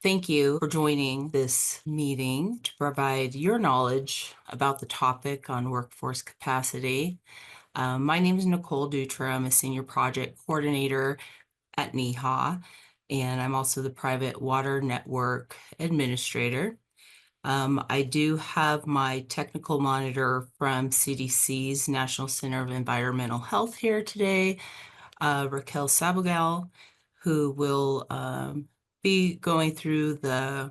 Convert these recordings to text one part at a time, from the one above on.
Thank you for joining this meeting to provide your knowledge about the topic on workforce capacity. My name is Nicole Dutra. I'm a senior project coordinator at NEHA, and I'm also the private water network administrator. I do have my technical monitor from CDC's National Center of Environmental Health here today, Raquel Sabogal, who will be going through the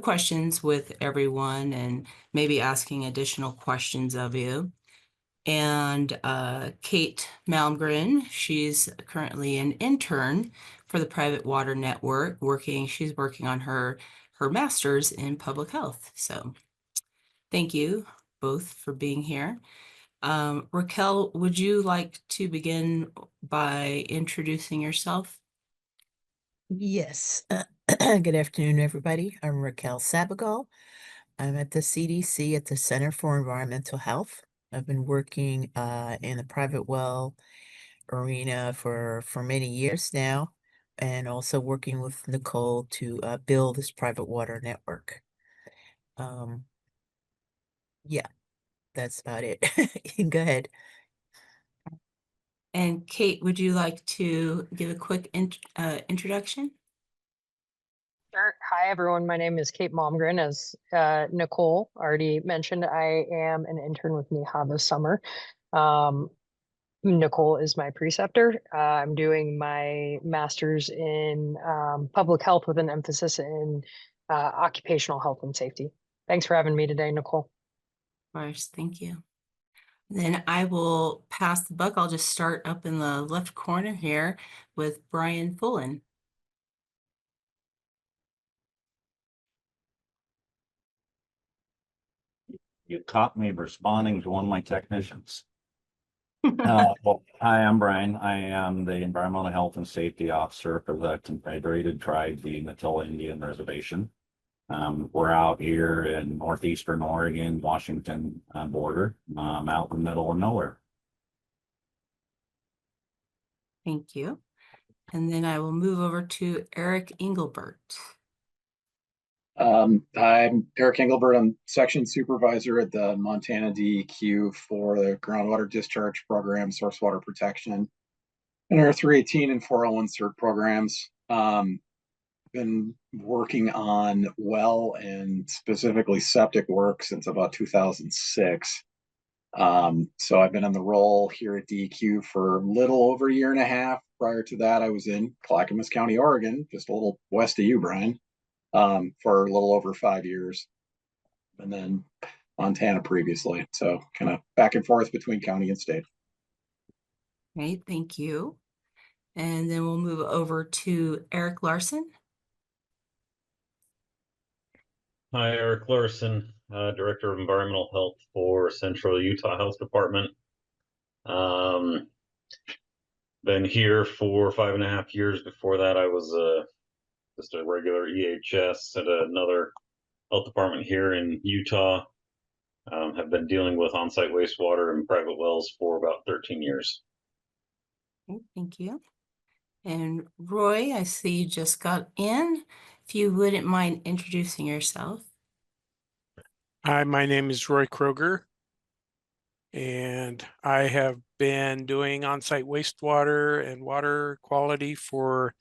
questions with everyone and maybe asking additional questions of you. And Kate Malmgren, she's currently an intern for the Private Water Network, she's working on her master's in public health. So thank you both for being here. Raquel, would you like to begin by introducing yourself? Yes. Good afternoon, everybody. I'm Raquel Sabogal. I'm at the CDC at the Center for Environmental Health. I've been working in the private well arena for many years now, and also working with Nicole to build this private water network. Yeah, that's about it. Go ahead. And Kate, would you like to give a quick introduction? Sure. Hi, everyone. My name is Kate Malmgren. As Nicole already mentioned, I am an intern with NEHA this summer. Nicole is my preceptor. I'm doing my master's in public health with an emphasis in occupational health and safety. Thanks for having me today, Nicole. Of course, thank you. Then I will pass the buck. I'll just start up in the left corner here with Brian Fullen. You caught me responding to one of my technicians. Well, hi, I'm Brian. I am the Environmental Health and Safety Officer for the Confederated Tribe, the Natilla Indian Reservation. We're out here in northeastern Oregon, Washington border, out in the middle of nowhere. Thank you. And then I will move over to Eric Engelbert. I'm Eric Engelbert. I'm section supervisor at the Montana DEQ for the groundwater discharge program, source water protection, and our 318 and 401 CERT programs. Been working on well and specifically septic work since about 2006. So I've been in the role here at DEQ for a little over a year and a half. Prior to that, I was in Clackamas County, Oregon, just a little west of you, Brian, for a little over 5 years, and then Montana previously. So kind of back and forth between county and state. Great, thank you. And then we'll move over to Eric Larson. Hi, Eric Larson, Director of Environmental Health for Central Utah Health Department. Been here for 5.5 years. Before that, I was just a regular EHS at another health department here in Utah. Have been dealing with on-site wastewater and private wells for about 13 years. Okay, thank you. And Roy, I see you just got in. If you wouldn't mind introducing yourself. Hi, my name is Roy Kroger, and I have been doing on-site wastewater and water quality for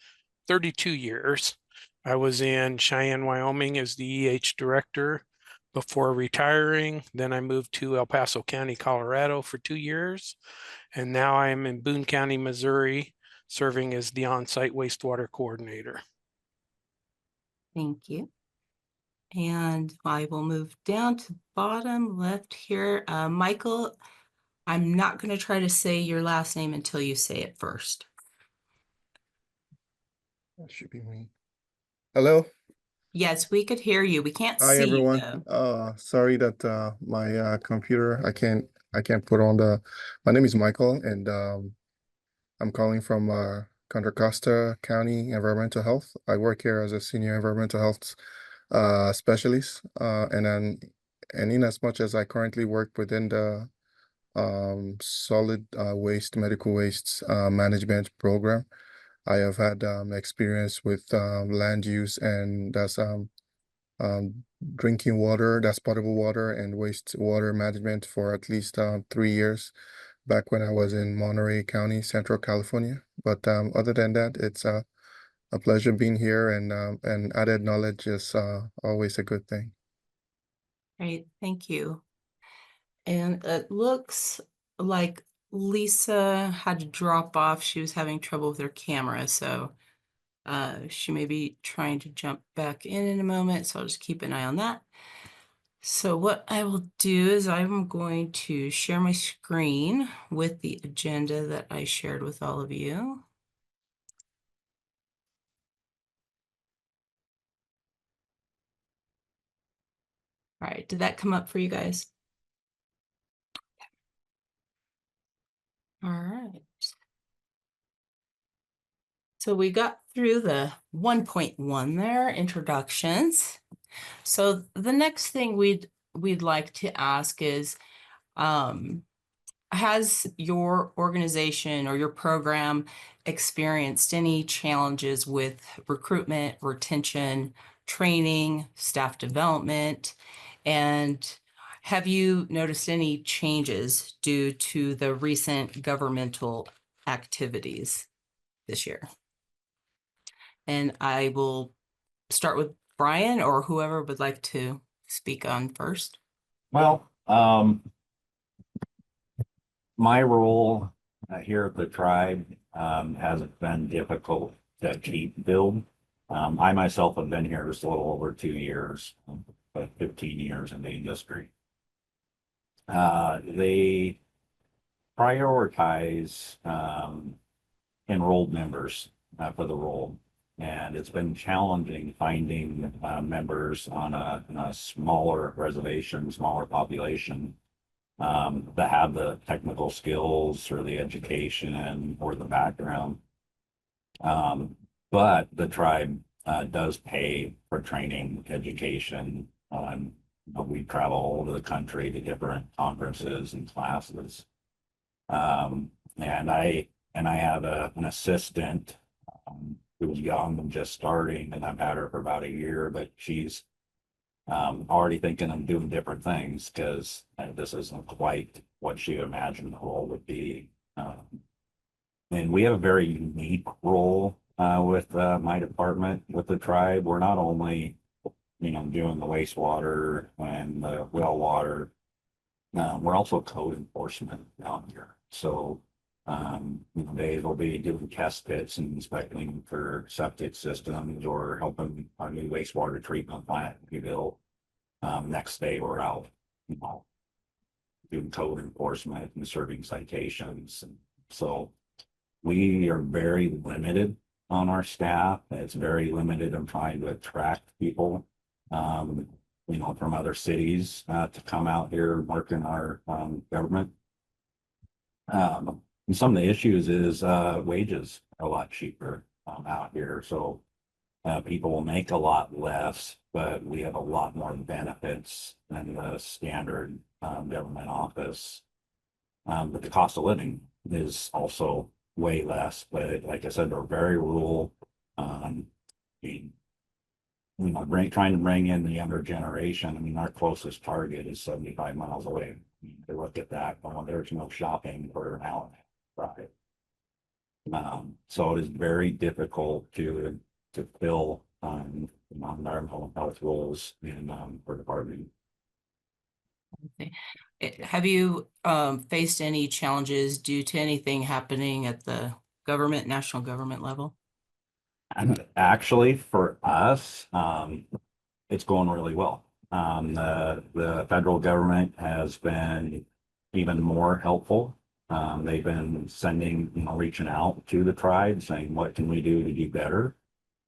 32 years. I was in Cheyenne, Wyoming as the EH director before retiring. Then I moved to El Paso County, Colorado for 2 years. And now I am in Boone County, Missouri, serving as the on-site wastewater coordinator. Thank you. And I will move down to bottom left here. Michael, I'm not going to try to say your last name until you say it first. That should be me. Hello. Yes, we could hear you. We can't Hi, see everyone. you. Sorry that my computer I can't put on the. My name is Michael, and I'm calling from Contra Costa County Environmental Health. I work here as a senior environmental health specialist, and in as much as I currently work within the solid waste medical waste management program, I have had experience with land use, and that's um, drinking water, that's potable water and wastewater management for at least 3 years back when I was in Monterey County, Central California. But other than that, it's a pleasure being here, and added knowledge is always a good thing. Great, thank you. And it looks like Lisa had to drop off. She was having trouble with her camera, so she may be trying to jump back in a moment, so I'll just keep an eye on that. So what I will do is I'm going to share my screen with the agenda that I shared with all of you. All right, did that come up for you guys? All right. So we got through the 1.1 there, introductions. So the next thing we'd like to ask is, has your organization or your program experienced any challenges with recruitment, retention, training, staff development? And have you noticed any changes due to the recent governmental activities this year? And I will start with Brian or whoever would like to speak on first. Well, my role here at the tribe hasn't been difficult to keep build. I myself have been here just a little over 2 years, but 15 years in the industry. They prioritize enrolled members for the role. And it's been challenging finding members on a smaller reservation, smaller population that have the technical skills or the education or the background. But the tribe does pay for training, education. We travel all over the country to different conferences and classes. And I have an assistant who was young and just starting, and I've had her for about a year, but she's already thinking of doing different things because this isn't quite what she imagined the role would be. And we have a very unique role with my department, with the tribe. We're not only, doing the wastewater and the well water, we're also code enforcement down here. So they will be doing test pits and inspecting for septic systems or helping a new wastewater treatment plant be built. Next day we're out, doing code enforcement and serving citations. And so we are very limited on our staff. It's very limited on trying to attract people, from other cities to come out here and work in our government. And some of the issues is wages are a lot cheaper out here. So people will make a lot less, but we have a lot more benefits than the standard government office. But the cost of living is also way less. But like I said, we're very rural. Trying to bring in the younger generation. I mean, our closest target is 75 miles away. They look at that, there's no shopping for an hour. Right. So it is very difficult to fill environmental health roles in for department. Okay. Have you faced any challenges due to anything happening at the national government level? And actually, for us, it's going really well. The federal government has been even more helpful. They've been reaching out to the tribe saying, what can we do to do better?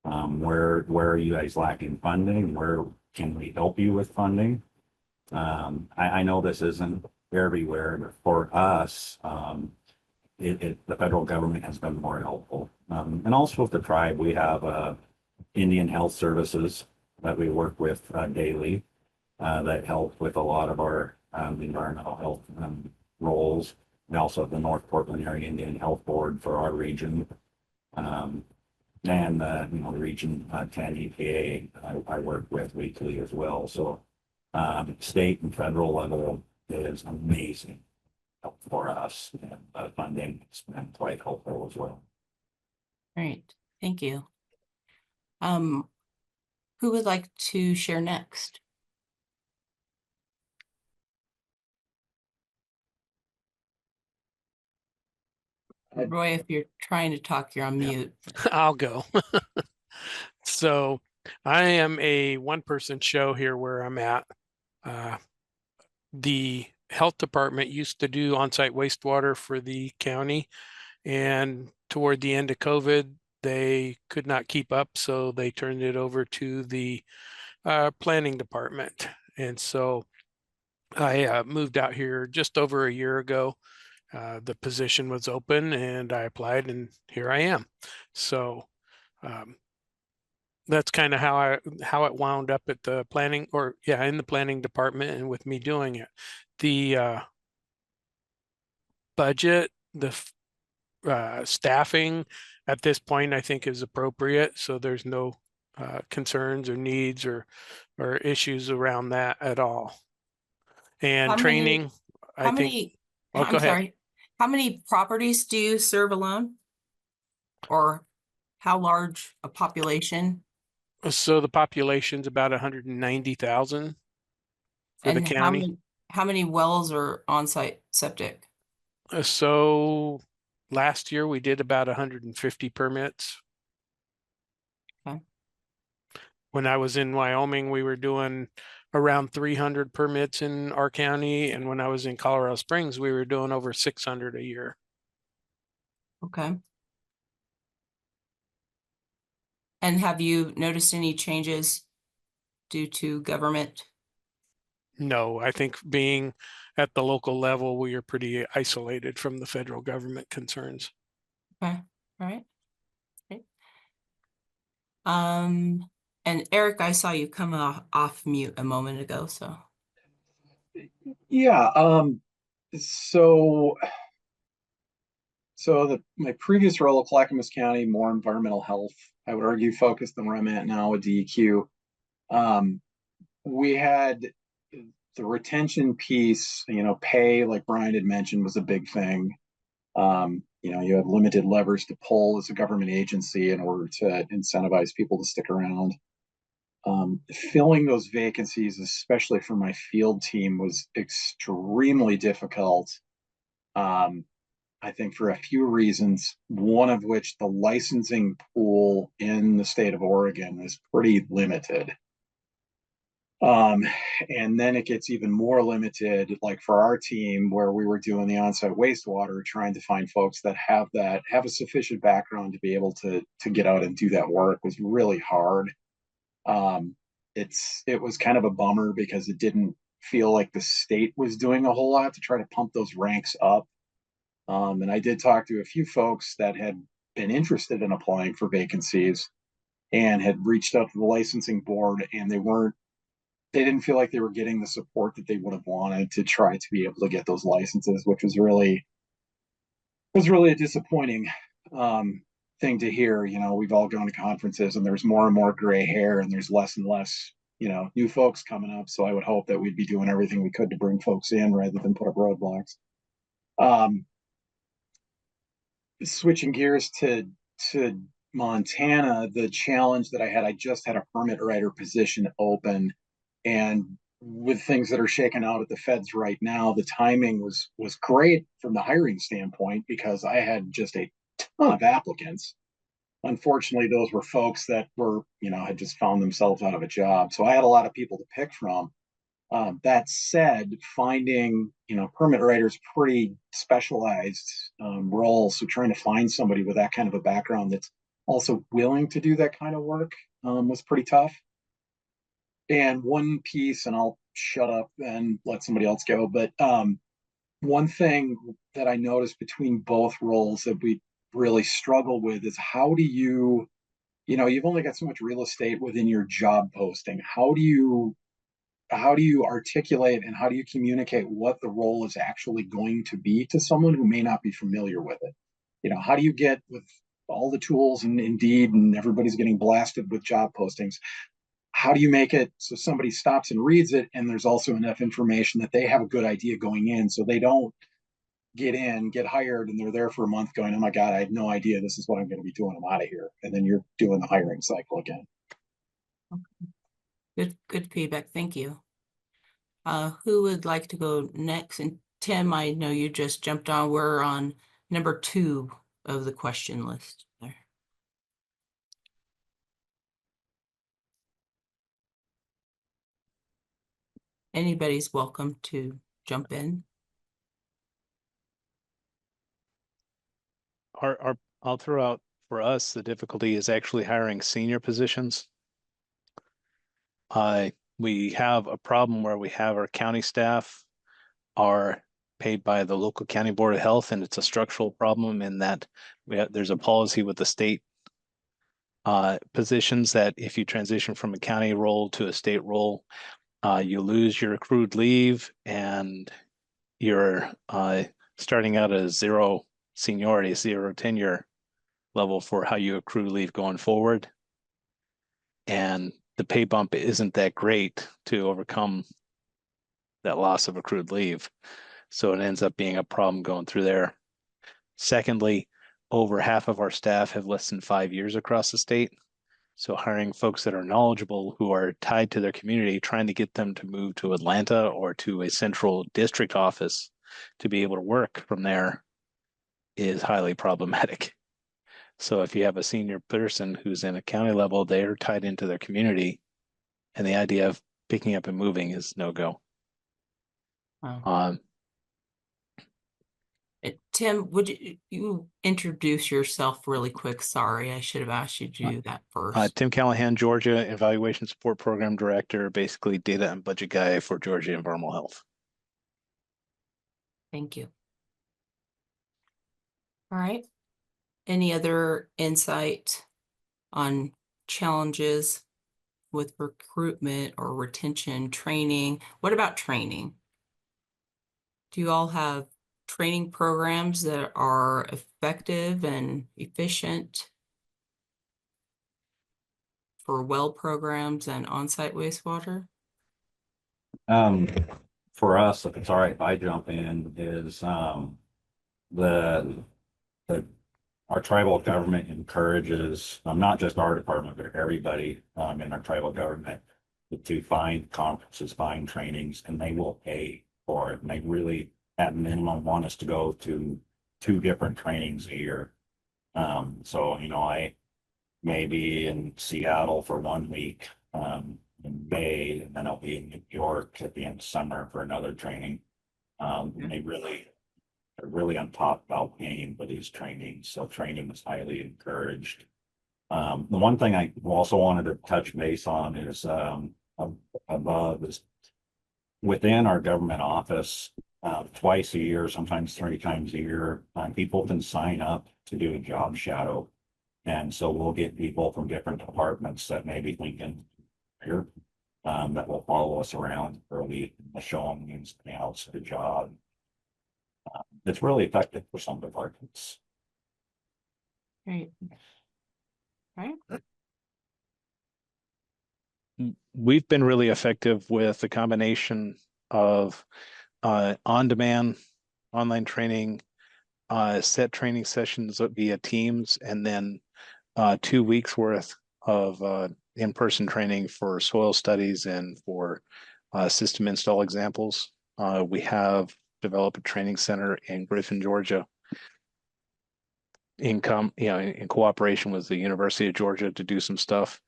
Where are you guys lacking funding? Where can we help you with funding? I know this isn't everywhere, but for us, the federal government has been more helpful. And also with the tribe, we have Indian Health Services that we work with daily that help with a lot of our environmental health roles. We also have the North Portland Area Indian Health Board for our region. And, the region, 10 EPA, I work with weekly as well. So, state and federal level is amazing help for us, and funding has been quite helpful as well. Great, thank you. Who would like to share next? Roy, if you're trying to talk, you're on mute. I'll go. So I am a one-person show here where I'm at. The health department used to do on-site wastewater for the county, and toward the end of COVID, they could not keep up, so they turned it over to the planning department. And so I moved out here just over a year ago. The position was open and I applied, and here I am. So that's kind of how it wound up at the planning, or in the planning department, and with me doing it. The budget, the staffing at this point, I think, is appropriate. So there's no concerns or needs or issues around that at all. And How many- training, I How think. many, Oh, I'm go ahead. sorry, how many properties do you serve alone? Or how large a population? So the population's about 190,000 for the And county. how many wells are on-site septic? So last year we did about 150 permits. Okay. When I was in Wyoming, we were doing around 300 permits in our county. And when I was in Colorado Springs, we were doing over 600 a year. Okay. And have you noticed any changes due to government? No, I think being at the local level, we are pretty isolated from the federal government concerns. Okay, all right. Great. And Eric, I saw you come off mute a moment ago, so. Yeah, my previous role at Clackamas County, more environmental health, I would argue focused on where I'm at now with DEQ. We had the retention piece, pay, like Brian had mentioned, was a big thing. You have limited levers to pull as a government agency in order to incentivize people to stick around. Filling those vacancies, especially for my field team, was extremely difficult. I think for a few reasons, one of which the licensing pool in the state of Oregon is pretty limited. And then it gets even more limited, like for our team, where we were doing the on-site wastewater, trying to find folks that have a sufficient background to be able to get out and do that work was really hard. It was kind of a bummer because it didn't feel like the state was doing a whole lot to try to pump those ranks up. And I did talk to a few folks that had been interested in applying for vacancies and had reached out to the licensing board, and they didn't feel like they were getting the support that they would have wanted to try to be able to get those licenses, which was really a disappointing thing to hear. We've all gone to conferences and there's more and more gray hair and there's less and less, new folks coming up. So I would hope that we'd be doing everything we could to bring folks in rather than put up roadblocks. Switching gears to Montana, the challenge that I just had a permit writer position open, and with things that are shaken out at the feds right now, the timing was great from the hiring standpoint because I had just a ton of applicants. Unfortunately, those were folks that were, had just found themselves out of a job. So I had a lot of people to pick from. That said, finding, permit writers pretty specialized role. So trying to find somebody with that kind of a background that's also willing to do that kind of work was pretty tough. And one piece, and I'll shut up and let somebody else go, but one thing that I noticed between both roles that we really struggle with is how do you, you've only got so much real estate within your job posting. How do you articulate and how do you communicate what the role is actually going to be to someone who may not be familiar with it? How do you get with all the tools and Indeed, and everybody's getting blasted with job postings. How do you make it so somebody stops and reads it, and there's also enough information that they have a good idea going in, so they don't get hired, and they're there for a month going, oh my God, I had no idea this is what I'm going to be doing. I'm out of here. And then you're doing the hiring cycle again. Good feedback. Thank you. Who would like to go next? And Tim, I know you just jumped on. We're on number 2 of the question list there. Anybody's welcome to jump in. I'll throw out for us, the difficulty is actually hiring senior positions. We have a problem where we have our county staff are paid by the local county board of health, and it's a structural problem in that there's a policy with the state positions that if you transition from a county role to a state role, you lose your accrued leave, and you're starting out at 0 seniority, 0 tenure level for how you accrue leave going forward. And the pay bump isn't that great to overcome that loss of accrued leave. So it ends up being a problem going through there. Secondly, over half of our staff have less than 5 years across the state. So hiring folks that are knowledgeable, who are tied to their community, trying to get them to move to Atlanta or to a central district office to be able to work from there is highly problematic. So if you have a senior person who's in a county level, they're tied into their community, and the idea of picking up and moving is no go. Wow. Tim, would you introduce yourself really quick? Sorry, I should have asked you to do that first. Tim Callahan, Georgia Evaluation Support Program Director, basically data and budget guy for Georgia Environmental Health. Thank you. All right. Any other insight on challenges with recruitment or retention, training? What about training? Do you all have training programs that are effective and efficient for well programs and on-site wastewater? For us, if it's all right, if I jump in, is our tribal government encourages, not just our department, but everybody in our tribal government to find conferences, find trainings, and they will pay for it. And they really, at minimum, want us to go to 2 different trainings a year. So, I may be in Seattle for 1 week in May, and then I'll be in New York at the end of summer for another training. And they're really on top about paying for these trainings. So training is highly encouraged. The one thing I also wanted to touch base on is above is within our government office, twice a year, sometimes 3 times a year, people can sign up to do a job shadow. And so we'll get people from different departments that may be thinking here that will follow us around early, show them the ins and outs of the job. It's really effective for some departments. Great. All right. We've been really effective with a combination of on-demand online training, set training sessions via Teams, and then 2 weeks worth of in-person training for soil studies and for system install examples. We have developed a training center in Griffin, Georgia, in cooperation with the University of Georgia to do some stuff.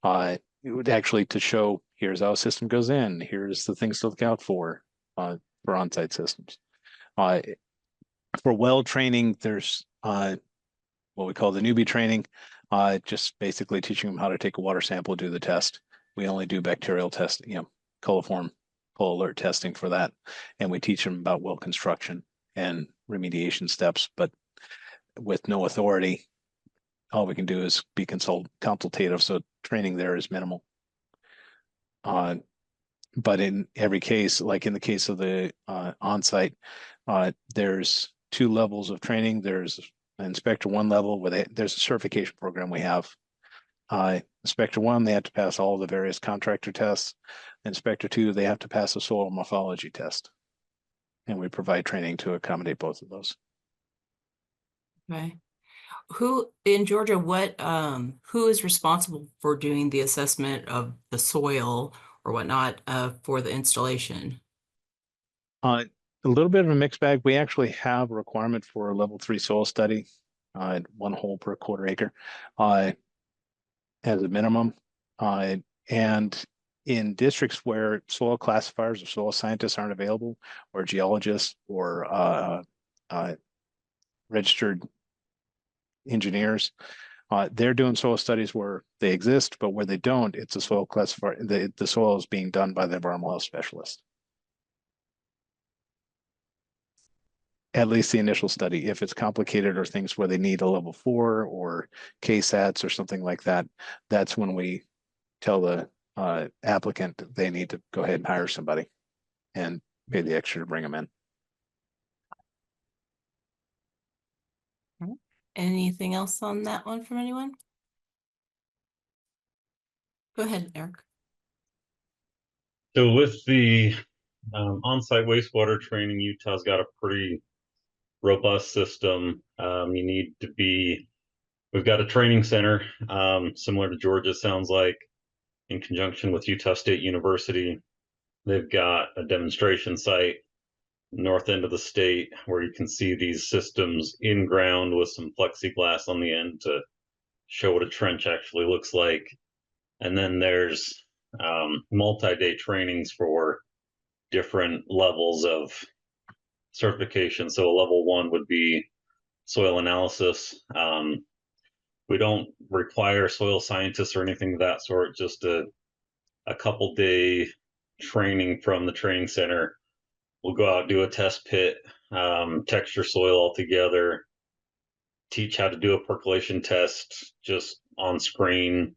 It would actually to show here's how a system goes in, here's the things to look out for on-site systems. For well training, there's what we call the newbie training, just basically teaching them how to take a water sample, do the test. We only do bacterial testing, coliform full alert testing for that. And we teach them about well construction and remediation steps, but with no authority, all we can do is be consultative. So training there is minimal. But in every case, like in the case of the on-site, there's 2 levels of training. There's Inspector 1 level, where there's a certification program we have. Inspector 1, they have to pass all the various contractor tests. Inspector 2, they have to pass a soil morphology test. And we provide training to accommodate both of those. Okay. Who in Georgia, who is responsible for doing the assessment of the soil or whatnot, for the installation? A little bit of a mixed bag. We actually have a requirement for a level 3 soil study, 1 hole per quarter acre, as a minimum. And in districts where soil classifiers or soil scientists aren't available, or geologists or registered engineers, they're doing soil studies where they exist, but where they don't, it's a soil classifier. The soil is being done by the environmental health specialist. At least the initial study. If it's complicated or things where they need a level 4 or KSATs or something like that, that's when we tell the applicant that they need to go ahead and hire somebody and pay the extra to bring them in. Anything else on that one from anyone? Go ahead, Eric. So with the on-site wastewater training, Utah's got a pretty robust system. We've got a training center, similar to Georgia, sounds like, in conjunction with Utah State University. They've got a demonstration site north end of the state where you can see these systems in ground with some plexiglass on the end to show what a trench actually looks like. And then there's multi-day trainings for different levels of certification. So a level 1 would be soil analysis. We don't require soil scientists or anything of that sort, just a couple day training from the training center. We'll go out, do a test pit, texture soil altogether, teach how to do a percolation test just on screen.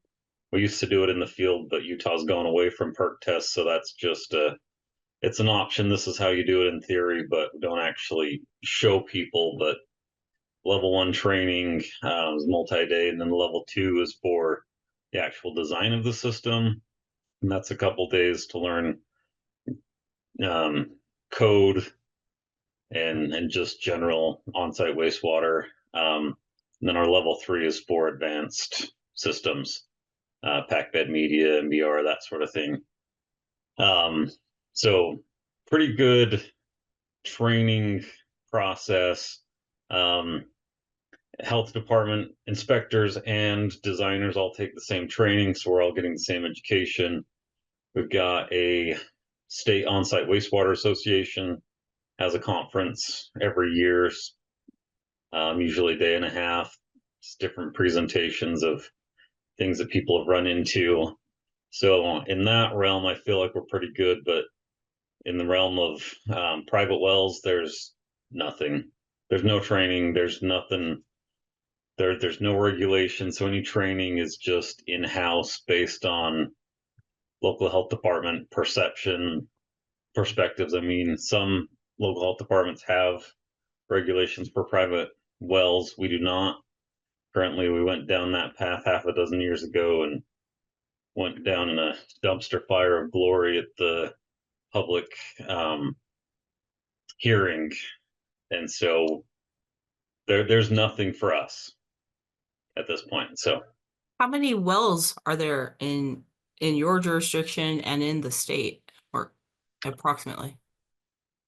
We used to do it in the field, but Utah's gone away from perk tests, so that's just it's an option. This is how you do it in theory, but we don't actually show people. But level 1 training is multi-day, and then level 2 is for the actual design of the system, and that's a couple days to learn code and just general on-site wastewater. And then our level 3 is for advanced systems, packed bed media, MBR, that sort of thing. So pretty good training process. Health department inspectors and designers all take the same training, so we're all getting the same education. We've got a state on-site wastewater association, has a conference every year, usually a day and a half. It's different presentations of things that people have run into. So in that realm, I feel like we're pretty good, but in the realm of private wells, there's nothing. There's no training. There's nothing. There's no regulation. So any training is just in-house based on local health department perceptions. I mean, some local health departments have regulations for private wells. We do not. Currently, we went down that path half a dozen years ago and went down in a dumpster fire of glory at the public hearing. And so there's nothing for us at this point. So How many wells are there in your jurisdiction and in the state, or approximately?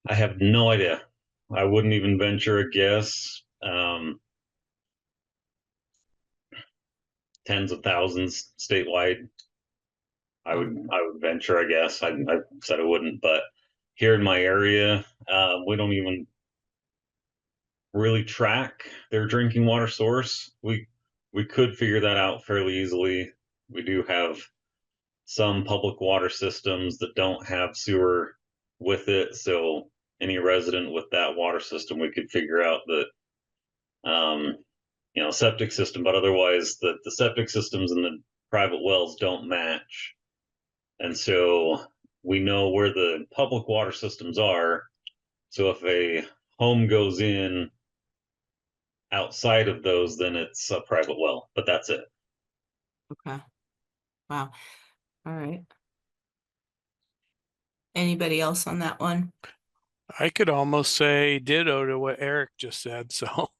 I have no idea. I wouldn't even venture a guess. Tens of thousands statewide. I would venture, I guess. I said I wouldn't, but here in my area, we don't even really track their drinking water source. We could figure that out fairly easily. We do have some public water systems that don't have sewer with it, so any resident with that water system, we could figure out that septic system, but otherwise the septic systems and the private wells don't match. And so we know where the public water systems are. So if a home goes in outside of those, then it's a private well, but that's it. Okay. Wow. All right. Anybody else on that one? I could almost say ditto to what Eric just said, so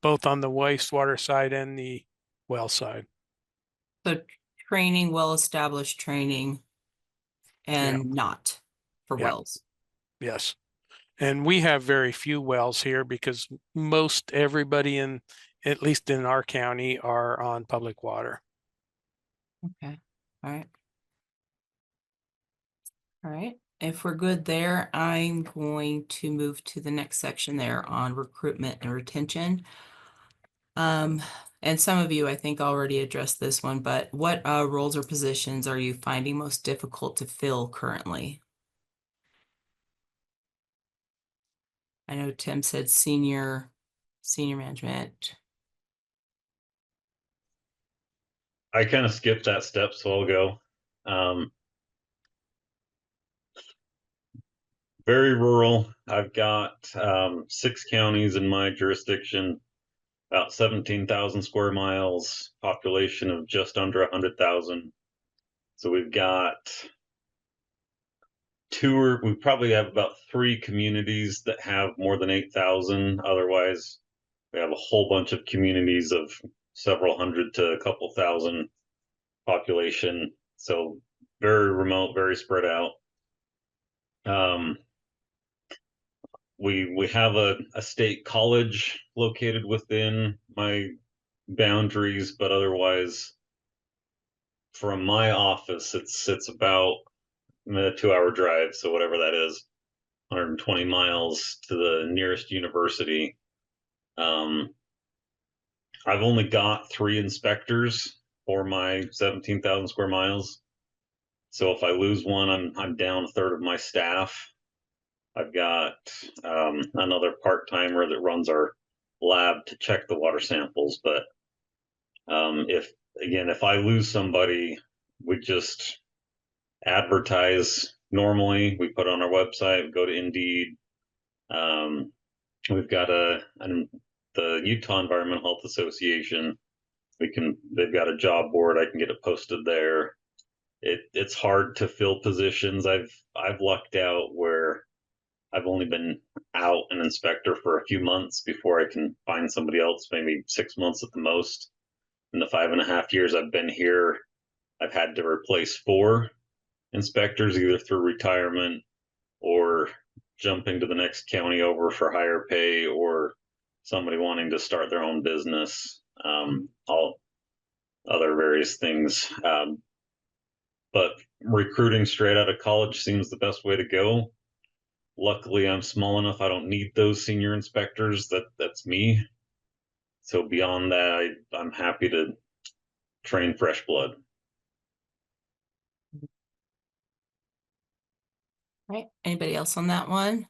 both on the wastewater side and the well side. So training, well-established training and not for Yeah. wells. Yes. And we have very few wells here because most everybody in, at least in our county, are on public water. Okay. All right. All right. If we're good there, I'm going to move to the next section there on recruitment and retention. And some of you, I think, already addressed this one, but what roles or positions are you finding most difficult to fill currently? I know Tim said senior management. I kind of skipped that step, so I'll go. Very rural. I've got 6 counties in my jurisdiction, about 17,000 square miles, population of just under 100,000. So we've got we probably have about 3 communities that have more than 8,000. Otherwise, we have a whole bunch of communities of several hundred to a couple thousand population. So very remote, very spread out. We have a state college located within my boundaries, but otherwise, from my office, it's about a 2-hour drive. So whatever that is, 120 miles to the nearest university. I've only got 3 inspectors for my 17,000 square miles. So if I lose one, I'm down a third of my staff. I've got another part-timer that runs our lab to check the water samples. But if I lose somebody, we just advertise normally. We put on our website, go to Indeed. We've got the Utah Environmental Health Association. They've got a job board. I can get it posted there. It's hard to fill positions. I've lucked out where I've only been out an inspector for a few months before I can find somebody else, maybe 6 months at the most. In the 5.5 years I've been here, I've had to replace 4 inspectors, either through retirement or jumping to the next county over for higher pay, or somebody wanting to start their own business, all other various things. But recruiting straight out of college seems the best way to go. Luckily, I'm small enough, I don't need those senior inspectors. That's me. So beyond that, I'm happy to train fresh blood. Right. Anybody else on that one?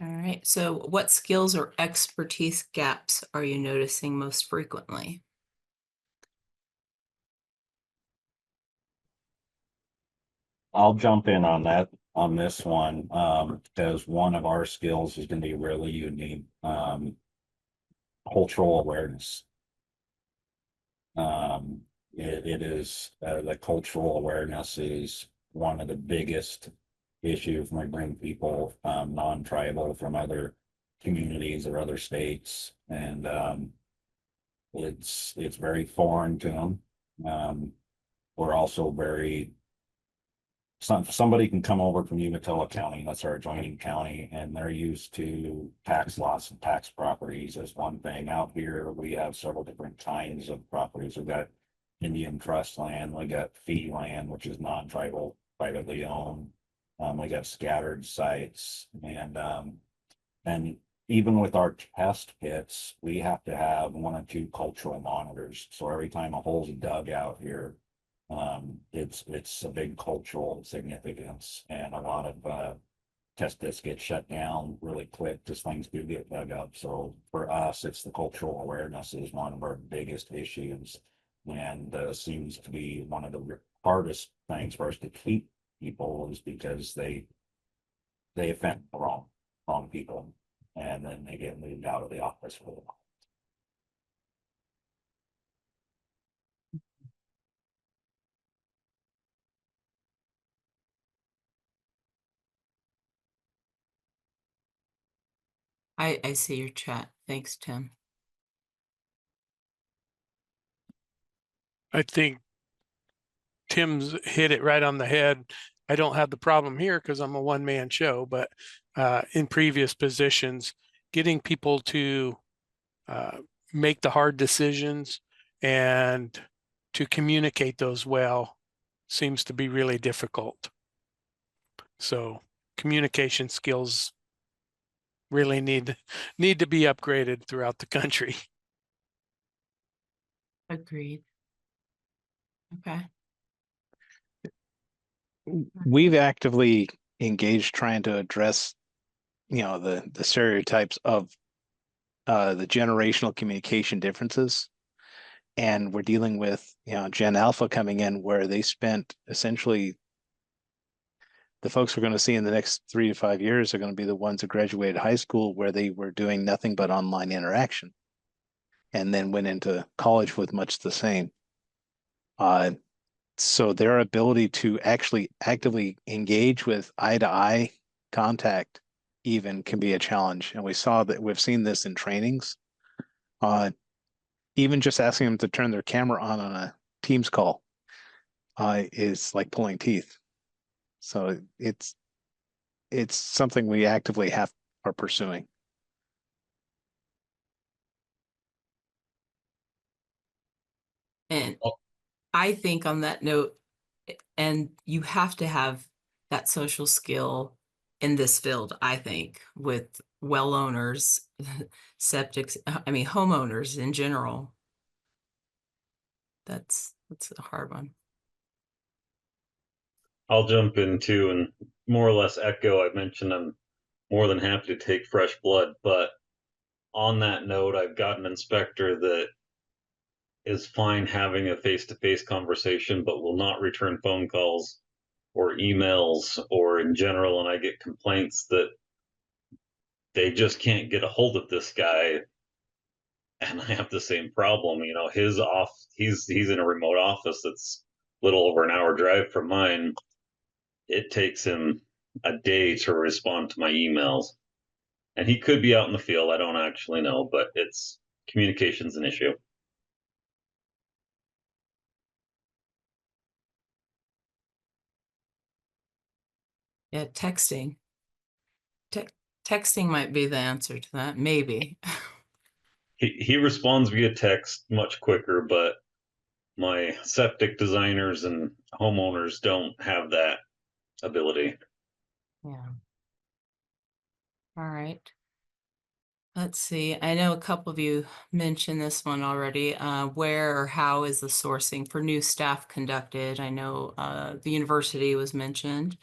All right. So what skills or expertise gaps are you noticing most frequently? I'll jump in on this one, because one of our skills is going to be really unique, cultural awareness. It is, the cultural awareness is one of the biggest issues when we bring people, non-tribal from other communities or other states, and it's very foreign to them. We're also very somebody can come over from Umatilla County, that's our adjoining county, and they're used to tax lots and tax properties as one thing. Out here, we have several different kinds of properties. We've got Indian trust land, we got fee land, which is non-tribal, privately owned. We got scattered sites, and even with our test pits, we have to have 1 or 2 cultural monitors. So every time a hole's dug out here, it's a big cultural significance, and a lot of test pits get shut down really quick because things do get dug up. So for us, it's the cultural awareness is one of our biggest issues, and seems to be one of the hardest things for us to keep people, is because they offend wrong. wrong people, and then they get moved out of the office for them. I see your chat. Thanks, Tim. I think Tim's hit it right on the head. I don't have the problem here because I'm a one-man show, but in previous positions, getting people to make the hard decisions and to communicate those well seems to be really difficult. So communication skills really need to be upgraded throughout the country. Agreed. Okay. We've actively engaged trying to address, the stereotypes of the generational communication differences. And we're dealing with, Gen Alpha coming in where they spent essentially the folks we're going to see in the next 3 to 5 years are going to be the ones that graduated high school where they were doing nothing but online interaction and then went into college with much the same. So their ability to actually actively engage with eye-to-eye contact even can be a challenge. And we've seen this in trainings. Even just asking them to turn their camera on a Teams call is like pulling teeth. So it's something we actively are pursuing. And I think on that note, and you have to have that social skill in this field, I think, with well owners, septics, homeowners in general. That's a hard one. I'll jump in too and more or less echo. I mentioned I'm more than happy to take fresh blood, but on that note, I've got an inspector that is fine having a face-to-face conversation, but will not return phone calls or emails or in general. And I get complaints that they just can't get a hold of this guy. And I have the same problem. He's in a remote office that's a little over an hour drive from mine. It takes him a day to respond to my emails. And he could be out in the field. I don't actually know, but communication's an issue. Yeah, texting. Texting might be the answer to that, maybe. He responds via text much quicker, but my septic designers and homeowners don't have that ability. Yeah. All right. Let's see. I know a couple of you mentioned this one already. Where or how is the sourcing for new staff conducted? I know the university was mentioned.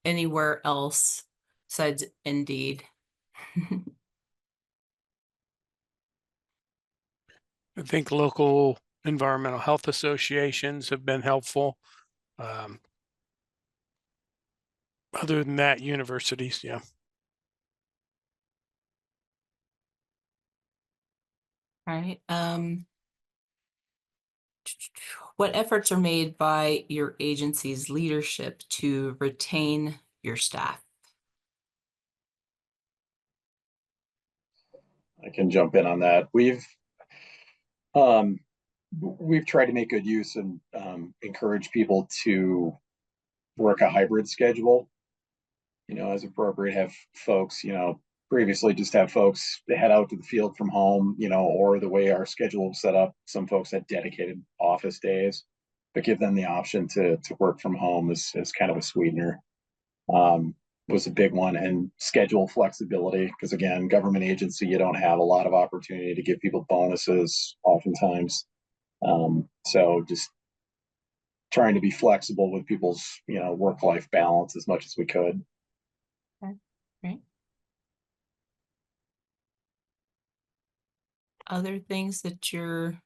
Anywhere else besides Indeed? I think local environmental health associations have been helpful. Other than that, universities, yeah. All right. What efforts are made by your agency's leadership to retain your staff? I can jump in on that. We've tried to make good use and encourage people to work a hybrid schedule, as appropriate, have folks, previously just have folks head out to the field from home, or the way our schedule was set up, some folks had dedicated office days, but give them the option to work from home is kind of a sweetener. Was a big one, and schedule flexibility, because again, government agency, you don't have a lot of opportunity to give people bonuses oftentimes. So just trying to be flexible with people's, work-life balance as much as we could. Okay, great. Other things that your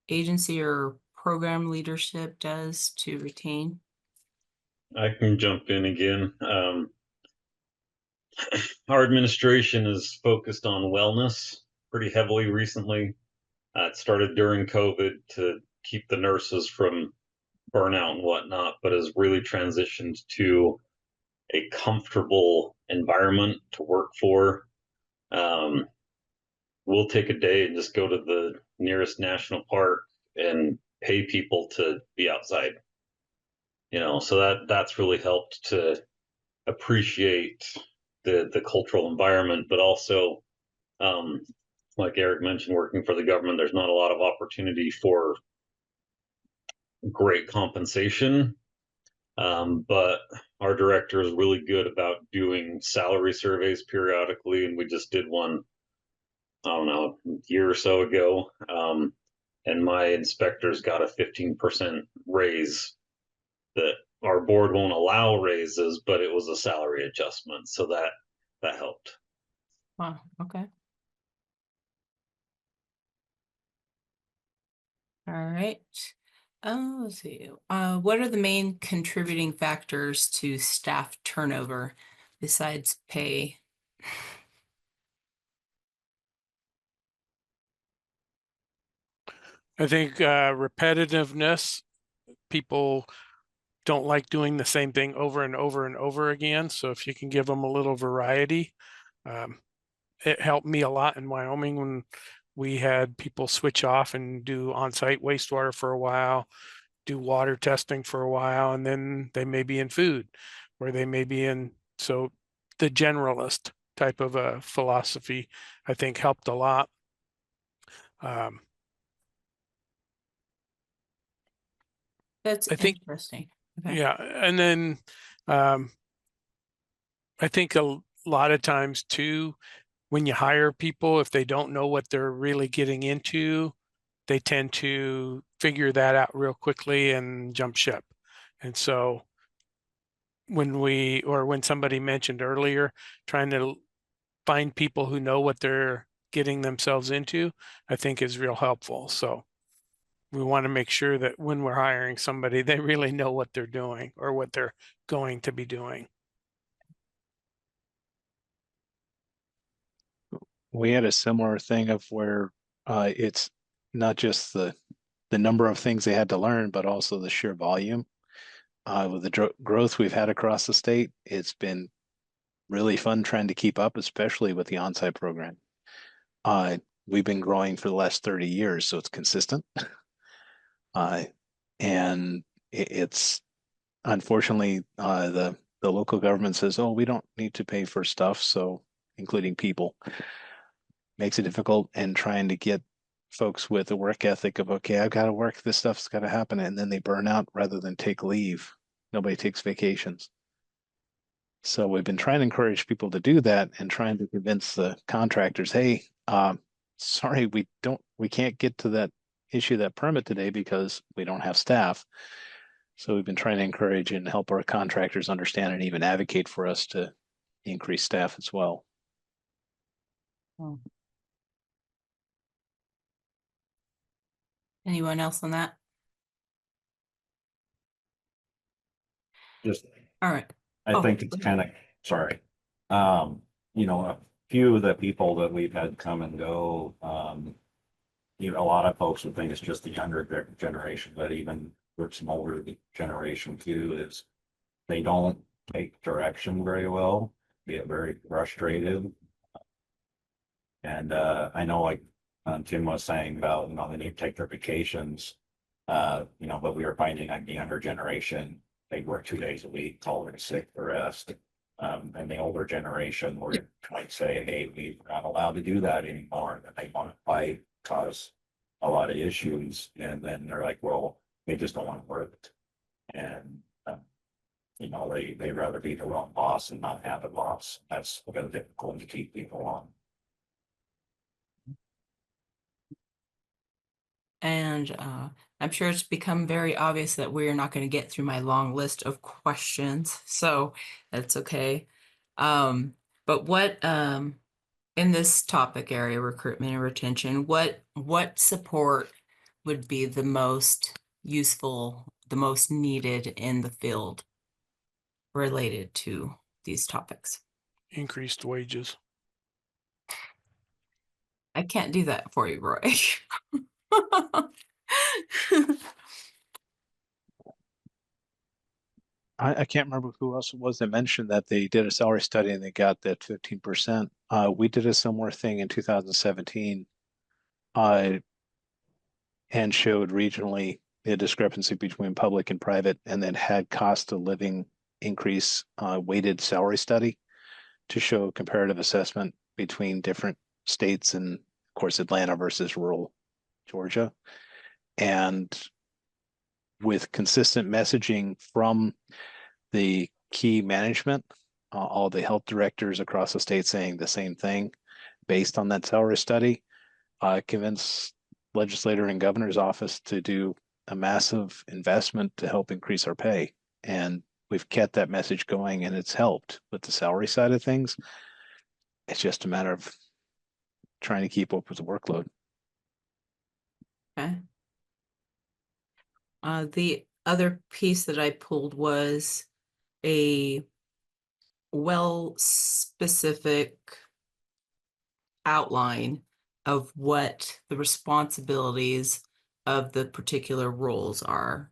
agency or program leadership does to retain? I can jump in again. our administration is focused on wellness pretty heavily recently. It started during COVID to keep the nurses from burnout and whatnot, but has really transitioned to a comfortable environment to work for. We'll take a day and just go to the nearest national park and pay people to be outside. So that's really helped to appreciate the cultural environment, but also, like Eric mentioned, working for the government, there's not a lot of opportunity for great compensation. But our director is really good about doing salary surveys periodically, and we just did one, I don't know, a year or so ago. And my inspectors got a 15% raise. That our board won't allow raises, but it was a salary adjustment, so that helped. Wow, okay. All right. Let's see. What are the main contributing factors to staff turnover besides pay? I think repetitiveness, people don't like doing the same thing over and over and over again. So if you can give them a little variety, it helped me a lot in Wyoming when we had people switch off and do on-site wastewater for a while, do water testing for a while, and then they may be in food, or they may be in, so the generalist type of a philosophy, I think, helped a lot. That's I think, interesting. Okay. yeah, and then I think a lot of times too, when you hire people, if they don't know what they're really getting into, they tend to figure that out real quickly and jump ship. And so when somebody mentioned earlier, trying to find people who know what they're getting themselves into, I think is real helpful. So we want to make sure that when we're hiring somebody, they really know what they're doing or what they're going to be doing. We had a similar thing of where it's not just the number of things they had to learn, but also the sheer volume. With the growth we've had across the state, it's been really fun trying to keep up, especially with the onsite program. We've been growing for the last 30 years, so it's consistent. And it's unfortunately the local government says, oh, we don't need to pay for stuff, so including people. Makes it difficult, and trying to get folks with a work ethic of, okay, I've got to work, this stuff's got to happen, and then they burn out rather than take leave. Nobody takes vacations. So we've been trying to encourage people to do that and trying to convince the contractors, hey, sorry, we can't get to that issue, that permit today because we don't have staff. So we've been trying to encourage and help our contractors understand and even advocate for us to increase staff as well. Oh. Anyone else on that? Just, All right. I think it's kind of, sorry. A few of the people that we've had come and go, a lot of folks would think it's just the younger generation, but even with some older generation too, is they don't take direction very well, get very frustrated. And I know, like Tim was saying about, they need to take their vacations. But we were finding like the younger generation, they work 2 days a week, call in sick for rest. And the older generation were trying to say, hey, we're not allowed to do that anymore. And they want to fight, cause a lot of issues. And then they're like, well, they just don't want to work it. And, they'd rather be the wrong boss and not have a boss. That's been difficult to keep people on. And I'm sure it's become very obvious that we're not going to get through my long list of questions, so that's okay. But what in this topic area, recruitment and retention, what support would be the most useful, the most needed in the field related to these topics? increased wages. I can't do that for you, Roy. I can't remember who else it was that mentioned that they did a salary study and they got that 15%. We did a similar thing in 2017 and showed regionally the discrepancy between public and private, and then had cost of living increase weighted salary study to show comparative assessment between different states and, of course, Atlanta versus rural Georgia. And with consistent messaging from the key management, all the health directors across the state saying the same thing based on that salary study, convinced legislator and governor's office to do a massive investment to help increase our pay. And we've kept that message going, and it's helped with the salary side of things. It's just a matter of trying to keep up with the workload. Okay. The other piece that I pulled was a well-specific outline of what the responsibilities of the particular roles are.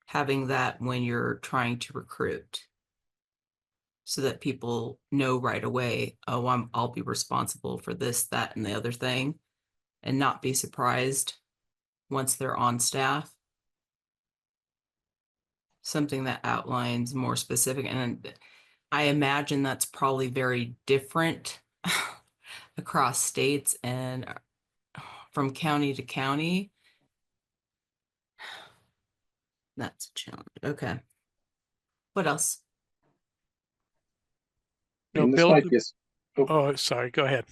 Having that when you're trying to recruit, so that people know right away, oh, I'll be responsible for this, that, and the other thing, and not be surprised once they're on staff. Something that outlines more specific, and I imagine that's probably very different across states and from county to county. That's a challenge. Okay. What else? No, And this Bill, might be oh, sorry, go ahead.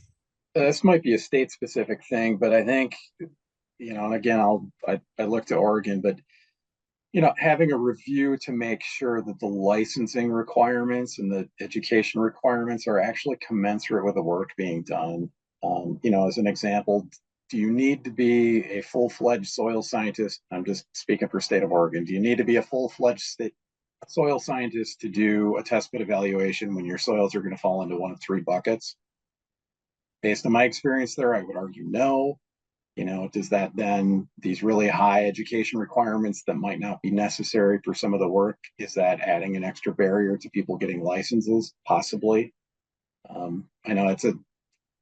this might be a state specific thing, but I think, and again, I looked to Oregon, but having a review to make sure that the licensing requirements and the education requirements are actually commensurate with the work being done. As an example, do you need to be a full-fledged soil scientist? I'm just speaking for state of Oregon. Do you need to be a full-fledged soil scientist to do a test pit evaluation when your soils are going to fall into one of three buckets? Based on my experience there, I would argue no. Does that then, these really high education requirements that might not be necessary for some of the work, is that adding an extra barrier to people getting licenses? Possibly. I know it's a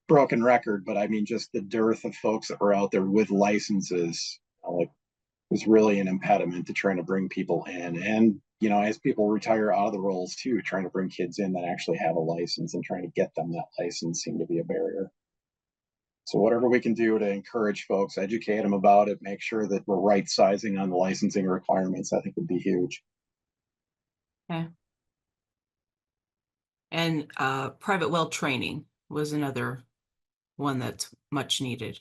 broken record, but I mean, just the dearth of folks that were out there with licenses, was really an impediment to trying to bring people in. And, as people retire out of the roles too, trying to bring kids in that actually have a license and trying to get them that license seemed to be a barrier. So whatever we can do to encourage folks, educate them about it, make sure that we're right sizing on the licensing requirements, I think would be huge. Okay. And private well training was another one that's much needed.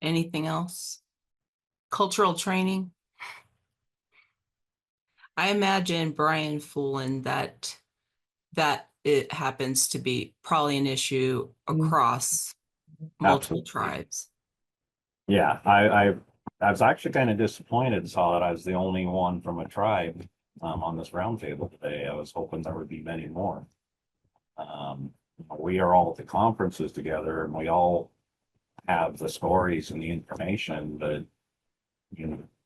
Anything else? Cultural training. I imagine, Brian Foolen, that it happens to be probably an issue across multiple Absolutely. tribes. Yeah, I was actually kind of disappointed, saw that I was the only one from a tribe on this roundtable today. I was hoping there would be many more. We are all at the conferences together, and we all have the stories and the information, but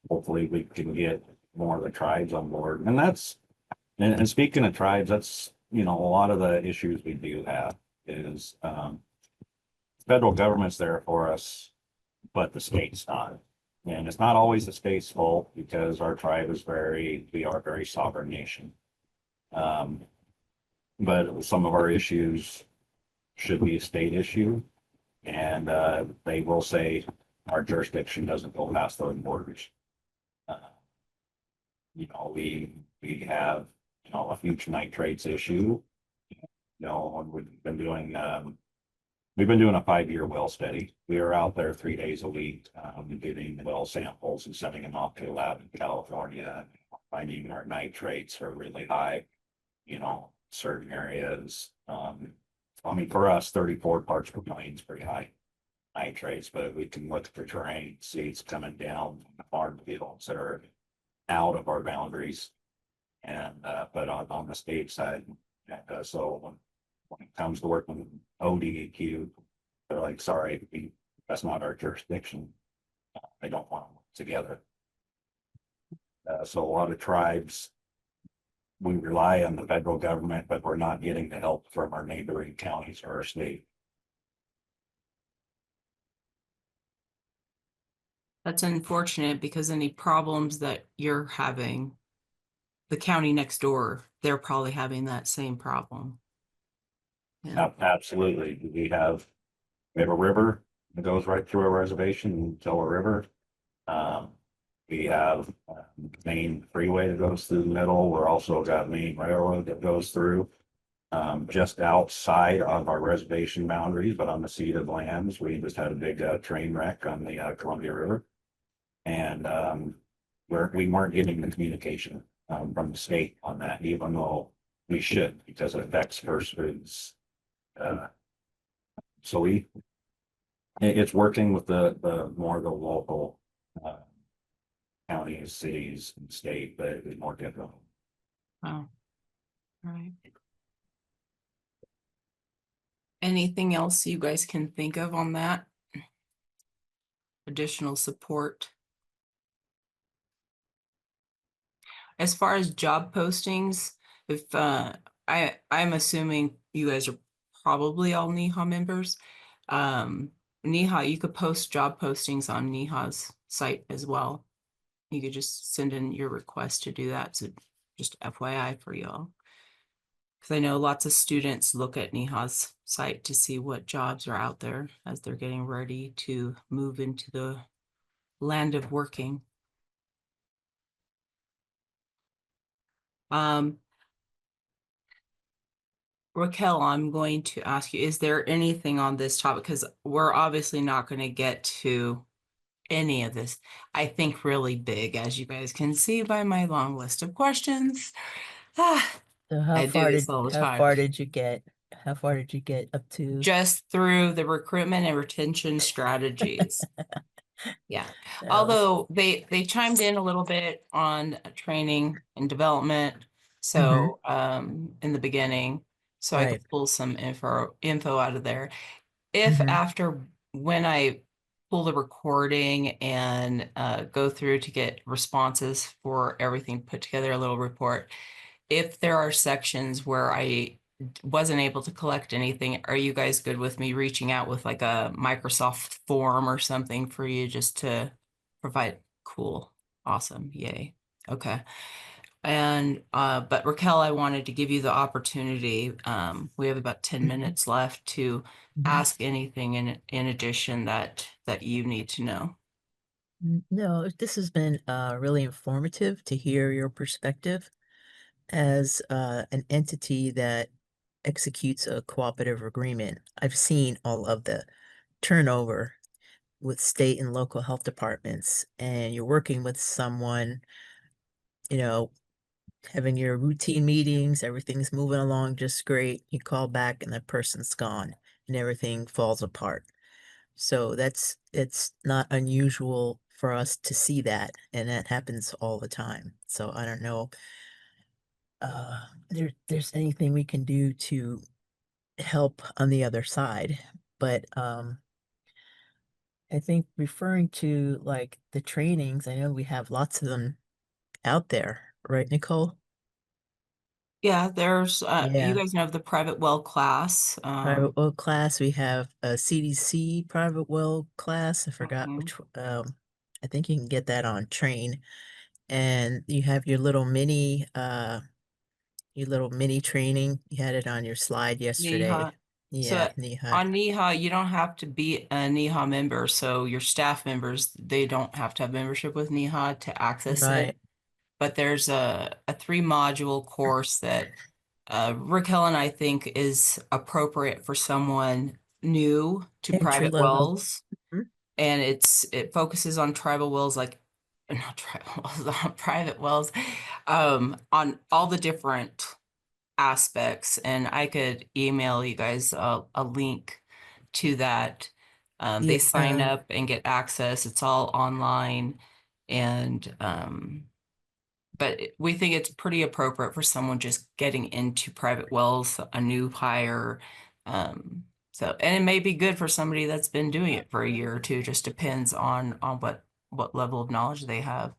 hopefully we can get more of the tribes on board. And that's, and speaking of tribes, that's a lot of the issues we do have is federal government's there for us, but the state's not. And it's not always the state's fault, because our tribe is we are a very sovereign nation. But some of our issues should be a state issue, and they will say our jurisdiction doesn't go past those borders. We have a huge nitrates issue. We've been doing a 5-year well study. We are out there 3 days a week, getting well samples and sending them off to a lab in California, finding our nitrates are really high, certain areas. For us, 34 parts per million is pretty high. nitrates, but we can look for terrain seeds coming down from the farm fields that are out of our boundaries. And, but on the state side, and, so when it comes to working with ODEQ, they're like, sorry, that's not our jurisdiction. They don't want to work together. So a lot of tribes, we rely on the federal government, but we're not getting the help from our neighboring counties or our state. That's unfortunate because any problems that you're having, the county next door, they're probably having that same problem. Yeah. Absolutely. We have a river that goes right through our reservation, Tiller River. We have main freeway that goes through the middle. We're also got main railroad that goes through just outside of our reservation boundaries, but on the ceded lands. We just had a big train wreck on the Columbia River. And we weren't getting the communication from the state on that, even though we should, because it affects first foods. So it's working with the more the local counties, cities, and state, but it's more difficult. Wow. All right. Anything else you guys can think of on that? Additional support? As far as job postings, if I'm assuming you guys are probably all NEHA members. NEHA, you could post job postings on NEHA's site as well. You could just send in your request to do that. So just FYI for y'all. Because I know lots of students look at NEHA's site to see what jobs are out there as they're getting ready to move into the land of working. Raquel, I'm going to ask you, is there anything on this topic? Because we're obviously not going to get to any of this. I think really big, as you guys can see by my long list of questions. So how I do far this did all the how time. far did you get? How far did you get up to? Just through the recruitment and retention strategies. Yeah. That was- Although they chimed in a little bit on training and development. So in the beginning, so I Right. could pull some info out of there. If after when I pull the recording and go through to get responses for everything put together, a little report, if there are sections where I wasn't able to collect anything, are you guys good with me reaching out with like a Microsoft form or something for you just to provide? Cool. Awesome. Yay. Okay. And but Raquel, I wanted to give you the opportunity. We have about 10 minutes left to ask anything in addition that you need to know. No, this has been really informative to hear your perspective as an entity that executes a cooperative agreement. I've seen all of the turnover with state and local health departments, and you're working with someone, you know, having your routine meetings, everything's moving along just great. You call back and the person's gone and everything falls apart. So it's not unusual for us to see that, and that happens all the time. So I don't know there's anything we can do to help on the other side. But I think referring to like the trainings, I know we have lots of them out there, right, Nicole? Yeah, there's you Yeah. guys know the private well class. Private well class, we have a CDC private well class. I forgot which I think you can get that on train. And you have your little mini training. You had it on your slide yesterday. NEHA. Yeah, So NEHA. on NEHA, you don't have to be a NEHA member. So your staff members, they don't have to have membership with NEHA to access Right. it. But there's a 3-module course that Raquel and I think is appropriate for someone new to Entry private level. wells. Mhm. And it focuses on tribal wells, like not tribal wells, on private wells, on all the different aspects. And I could email you guys a link to that. They Yeah, sign up and get access. It's all online. And but we think it's pretty appropriate for someone just getting into private wells, a new hire. So, and it may be good for somebody that's been doing it for a year or two, just depends on what level of knowledge they have.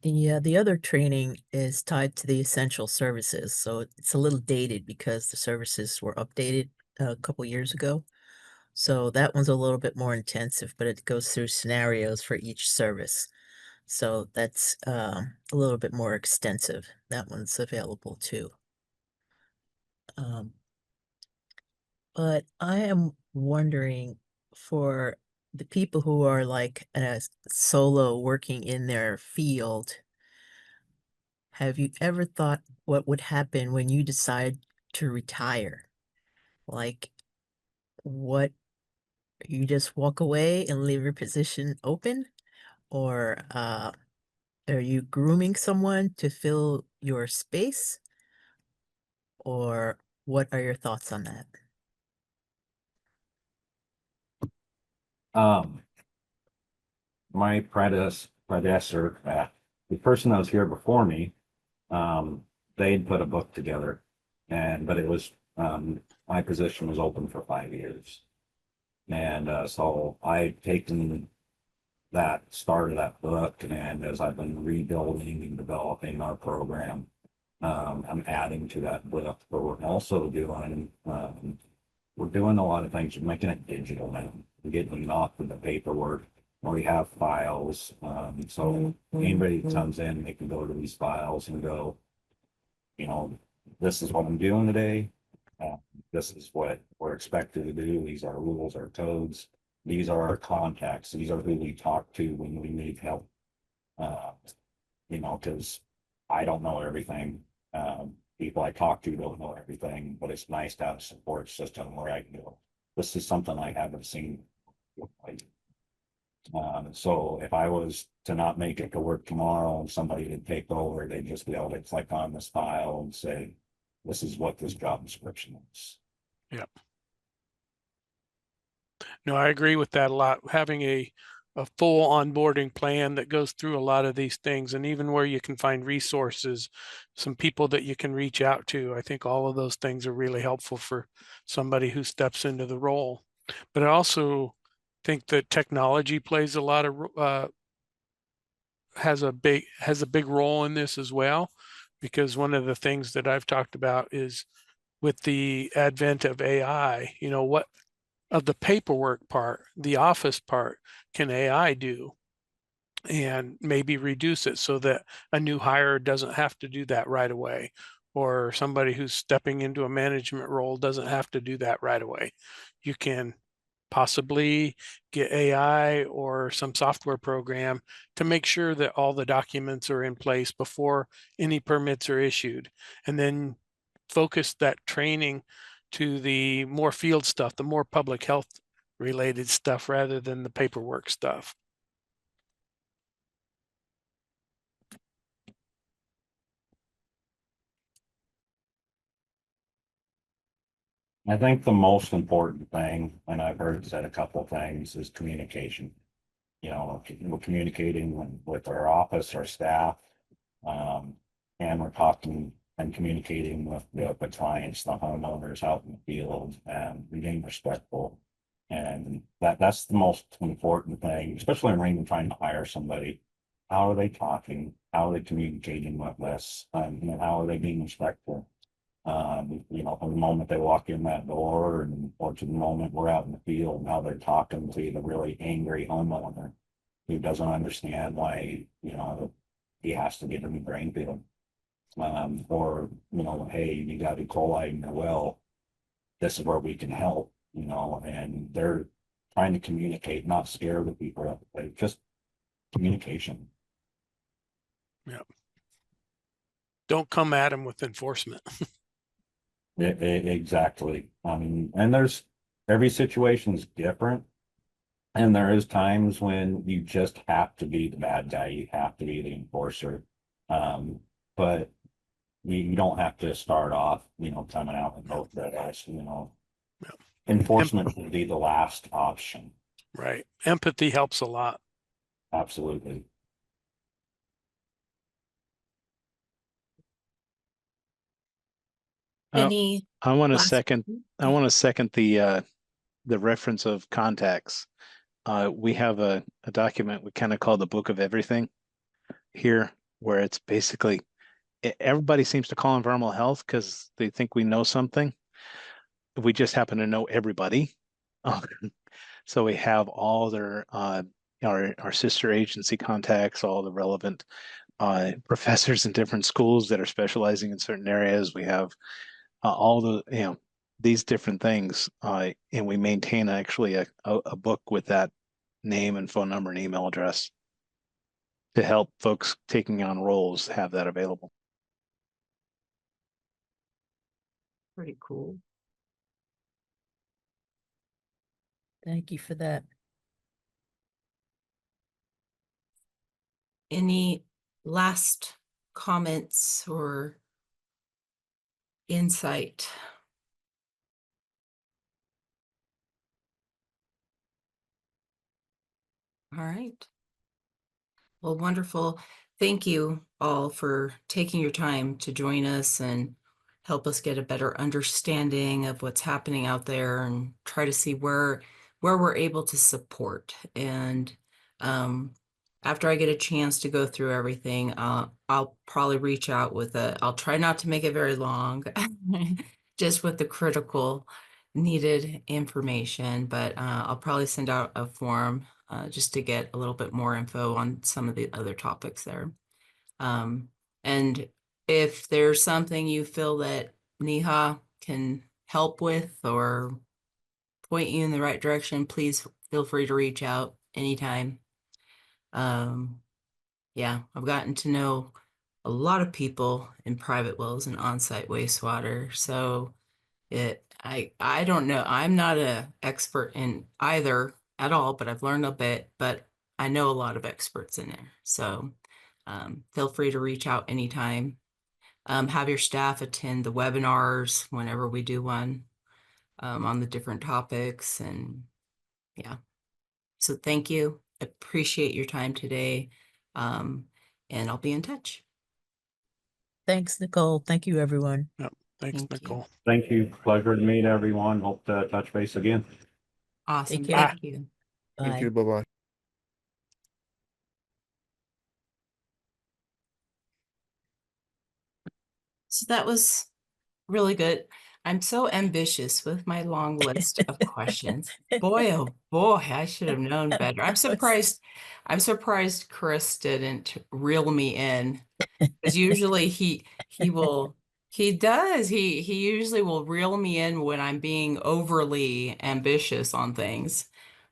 the other training is tied to the essential services, so it's a little dated because the services were updated a couple years ago. So that one's a little bit more intensive, but it goes through scenarios for each service. So that's a little bit more extensive. That one's available too. Um, but I am wondering for the people who are like solo working in their field, have you ever thought what would happen when you decide to retire? Like, what, you just walk away and leave your position open? Or are you grooming someone to fill your space? Or what are your thoughts on that? My predecessor, the person that was here before me, they'd put a book together, but it was, my position was open for 5 years. And so I've taken that start of that book, and as I've been rebuilding and developing our program, I'm adding to that book, but we're also doing, we're doing a lot of things, we're making it digital now, we're getting off of the paperwork, where we have files. So anybody that comes in, they can go to these files and go, you know, this is what I'm doing today. This is what we're expected to do. These are rules, our codes. These are our contacts. These are who we talk to when we need help. You know, because I don't know everything. People I talk to don't know everything, but it's nice to have a support system where I can go, this is something I haven't seen. So if I was to not make it to work tomorrow and somebody to take over, they'd just be able to click on this file and say, this is what this job description is. Yep. No, I agree with that a lot. Having a full onboarding plan that goes through a lot of these things, and even where you can find resources, some people that you can reach out to. I think all of those things are really helpful for somebody who steps into the role. But I also think that technology plays a lot of has a big role in this as well, because one of the things that I've talked about is with the advent of AI, you know, what of the paperwork part, the office part, can AI do? And maybe reduce it so that a new hire doesn't have to do that right away, or somebody who's stepping into a management role doesn't have to do that right away. You can possibly get AI or some software program to make sure that all the documents are in place before any permits are issued, and then focus that training to the more field stuff, the more public health related stuff rather than the paperwork stuff. I think the most important thing, and I've heard said a couple of things, is communication. You know, we're communicating with our office, our staff, and we're talking and communicating with the clients, the homeowners out in the field, and being respectful. And that's the most important thing, especially when you're trying to hire somebody. How are they talking? How are they communicating with us? And how are they being respectful? You know, from the moment they walk in that door or to the moment we're out in the field, now they're talking to the really angry homeowner who doesn't understand why, you know, he has to get a new drain field. Or, you know, hey, you got E. coli in your well, this is where we can help, you know, and they're trying to communicate, not scare the people, but just communication. Yeah. Don't come at them with enforcement. Exactly. I mean, and every situation is different. And there is times when you just have to be the bad guy. You have to be the enforcer. But you don't have to start off, you know, coming out with both that ass, you know. Yeah. Enforcement would be the last option. Right. Empathy helps a lot. Absolutely. Any I want to last? second. I want to second the reference of contacts. We have a document we kind of call the Book of Everything here, where it's basically everybody seems to call environmental health because they think we know something. We just happen to know everybody. So we have all their our sister agency contacts, all the relevant professors in different schools that are specializing in certain areas. We have all the these different things, and we maintain actually a book with that name and phone number and email address to help folks taking on roles have that available. Pretty cool. Thank you for that. Any last comments or insight? All right. Well, wonderful. Thank you all for taking your time to join us and help us get a better understanding of what's happening out there and try to see where we're able to support. And after I get a chance to go through everything, I'll probably reach out with I'll try not to make it very long, just with the critical needed information, but I'll probably send out a form just to get a little bit more info on some of the other topics there. And if there's something you feel that Neha can help with or point you in the right direction, please feel free to reach out anytime. Yeah, I've gotten to know a lot of people in private wells and on-site wastewater. So I don't know. I'm not an expert in either at all, but I've learned a bit, but I know a lot of experts in there. So feel free to reach out anytime. Have your staff attend the webinars whenever we do one on the different topics. And yeah, so thank you. Appreciate your time today. And I'll be in touch. Thanks, Nicole. Thank you, everyone. Thanks, Thank you. Nicole. Thank you. Pleasure to meet everyone. Hope to touch base again. Awesome. Take care. Thank you. Thank Bye. you. Bye-bye. So that was really good. I'm so ambitious with my long list of questions. Boy, oh boy, I should have known better. I'm surprised Chris didn't reel me in. Because usually he does. He usually will reel me in when I'm being overly ambitious on things.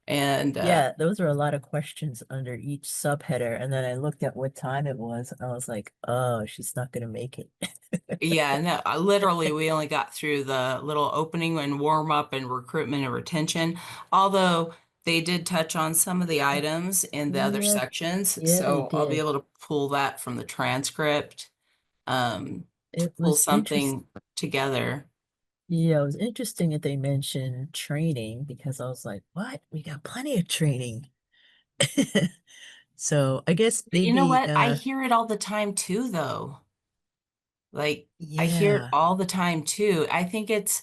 And Yeah, those are a lot of questions under each subheader. And then I looked at what time it was, and I was like, oh, she's not going to make it. yeah, no, literally, we only got through the little opening and warm up and recruitment and retention, although they did touch on some of the items in the other Yeah, sections. yeah, they So I'll be did. able to pull that from the transcript, to It pull was interesting. something together. Yeah, it was interesting that they mentioned training because I was like, what? We got plenty of training. So I guess But you know maybe, what? I hear it all the time too, though. Like, I hear it yeah, all the time too. I think it's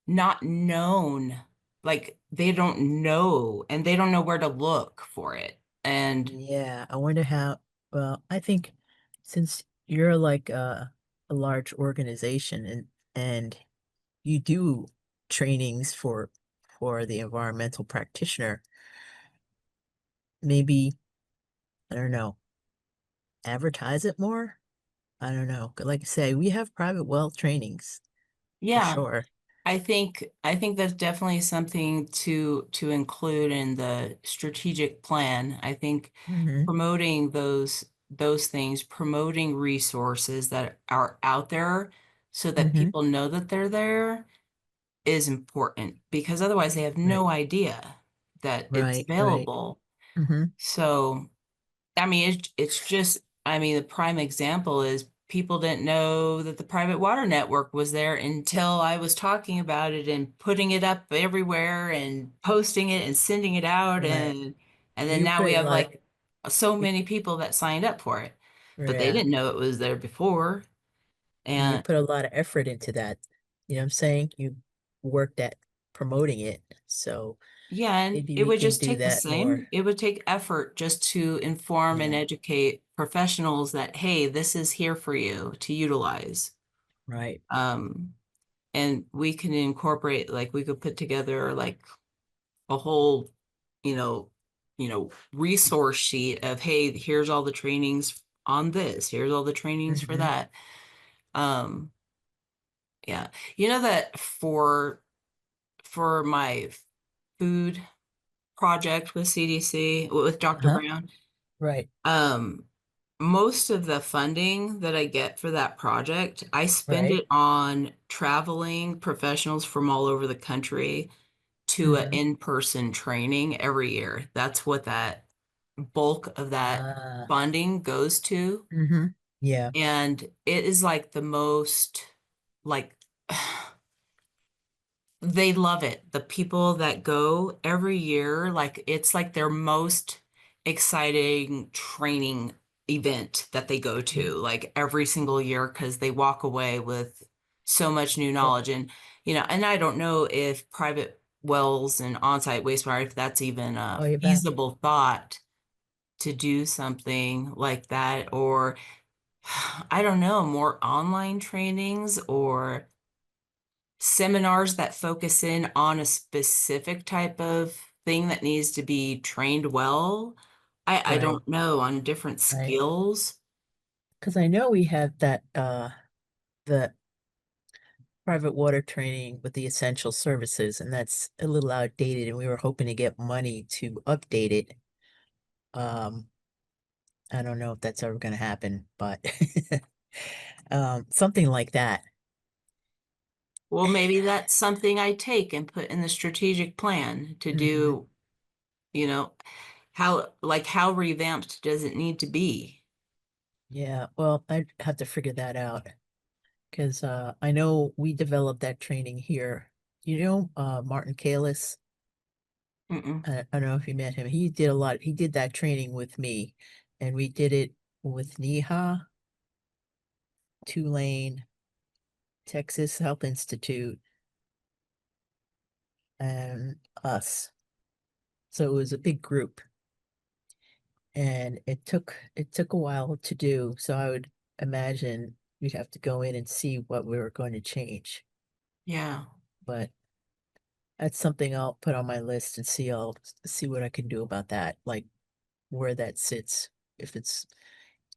not known. Like, they don't know and they don't know where to look for it. And yeah. I wonder how, well, I think since you're like a large organization and you do trainings for the environmental practitioner, maybe, I don't know, advertise it more. I don't know. Like I say, we have private well trainings for yeah, sure. I think that's definitely something to include in the strategic plan. I think Hmm. promoting those things, promoting resources that are out there so that Hmm. people know that they're there is important because otherwise they have Right, no idea that it's right. available. Hmm. So, I mean, it's just, I mean, the prime example is people didn't know that the private water network was there until I was talking about it and putting it up everywhere and posting it and sending it out. Right. And then You now put we a have lot- like so you- many people that signed up for it, but they Yeah. didn't know it was there before. And you And put a lot of effort into that. You know what I'm saying? You worked at promoting it. So yeah, and maybe it we would can just do take the that more. same. It would take effort just to inform and Yeah. educate professionals that, hey, this is here for you to utilize. Right. And we can incorporate, like we could put together like a whole, you know, resource sheet of, hey, here's all the trainings on this, here's all the trainings for Mhm. that. Yeah. You know that for my food project with CDC with Dr. Uh-huh. Brown, Right. most of the funding that I get for that project, I spend Right. it on traveling professionals from all over the country to an Mhm. in-person training every year. That's what that bulk of that Ah. funding goes to. Yeah. And it is like the most, like, they love it. The people that go every year, like it's like their most exciting training event that they go to, like every single year, because they walk away with so much new knowledge. And, and I don't know if private wells and on-site wastewater, if that's even a Oh, you're back. feasible thought to do something like that, or I don't know, more online trainings or seminars that focus in on a specific type of thing that needs to be trained well. I Right. don't know, on different Right. skills. Because I know we have that the private water training with the essential services, and that's a little outdated, and we were hoping to get money to update it. Um, I don't know if that's ever gonna happen, but something like that. Well, maybe that's something I take and put in the strategic plan to Mhm. do, you know, how revamped does it need to be? Yeah, well, I'd have to figure that out because I know we developed that training here. You know, Martin Kalis. Mm-mm. I don't know if you met him. He did a lot. He did that training with me, and we did it with NEHA, Tulane, Texas Health Institute, and us. So it was a big group, and it took a while to do. So I would imagine we'd have to go in and see what we were going to change. Yeah. But that's something I'll put on my list and I'll see what I can do about that, like where that sits. If it's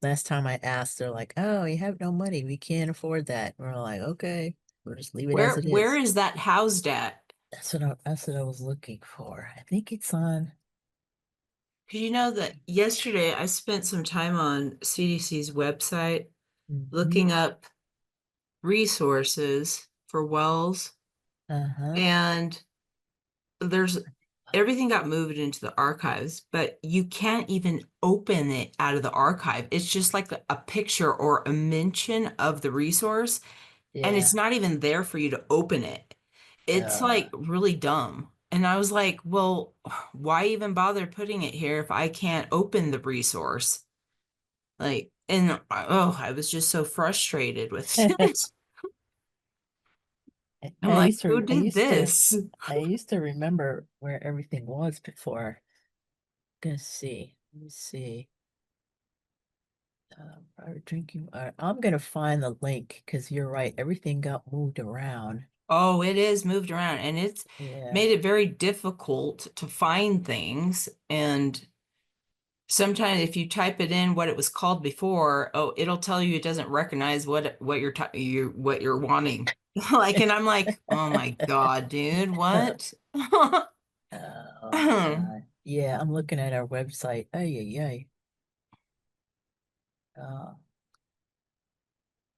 last time I asked, they're like, "Oh, we have no money. We can't afford that." And we're like, "Okay, we'll just leave it as it Where is." is that housed at? That's what I was looking for. I think it's on. Because you know that yesterday I spent some time on CDC's website Mhm. looking up resources for wells, Uh-huh. and there's everything got moved into the archives, but you can't even open it out of the archive. It's just like a picture or a mention of the resource, and Yeah. it's not even there for you to open it. It's Uh, like really dumb. And I was like, well, why even bother putting it here if I can't open the resource? Like, and oh, I was just so frustrated with it. I'm I like, used who to I did used to this? I used to remember where everything was before. Gonna see. Let me see. Private drinking. I'm gonna find the link because you're right. Everything got moved around. Oh, it is moved around, and it's Yeah. made it very difficult to find things. And sometimes if you type it in what it was called before, oh, it'll tell you it doesn't recognize what what you're wanting. Like, and I'm like, oh my God, dude, what? Oh God. Yeah, I'm looking at our website. Ay, ay, ay.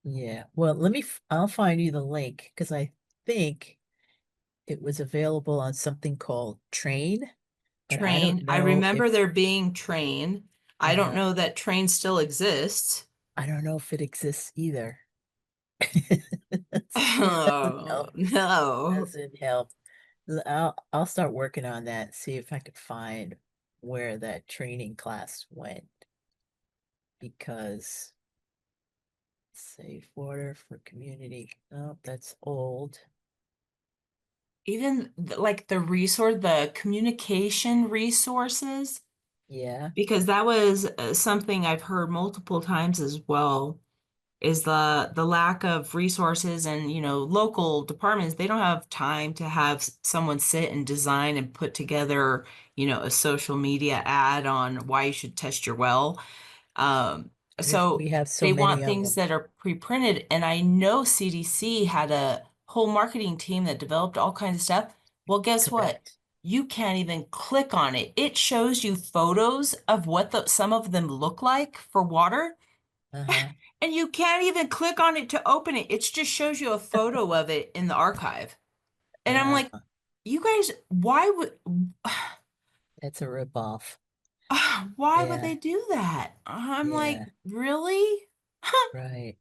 Yeah. Well, I'll find you the link because I think it was available on something called Train, but I Train. don't I know remember if there being Train. I don't uh know that Train still exists. I don't know if it exists either. Oh, no. Doesn't help. I'll start working on that, see if I could find where that training class went. Because safe water for community. Oh, that's old. Even like the communication resources, Yeah. because that was something I've heard multiple times as well, is the lack of resources. And local departments, they don't have time to have someone sit and design and put together a social media ad on why you should test your well. um so We have so they many want of things them. that are pre-printed, and I know CDC had a whole marketing team that developed all kinds of stuff. Well, guess what? Correct. You can't even click on it. It shows you photos of what some of them look like for water. Uh-huh. And you can't even click on it to open it. It just shows you a photo of it in the archive. And I'm like, Uh, you guys, that's a ripoff. why would Yeah. they do that? I'm like, Yeah. really? Right.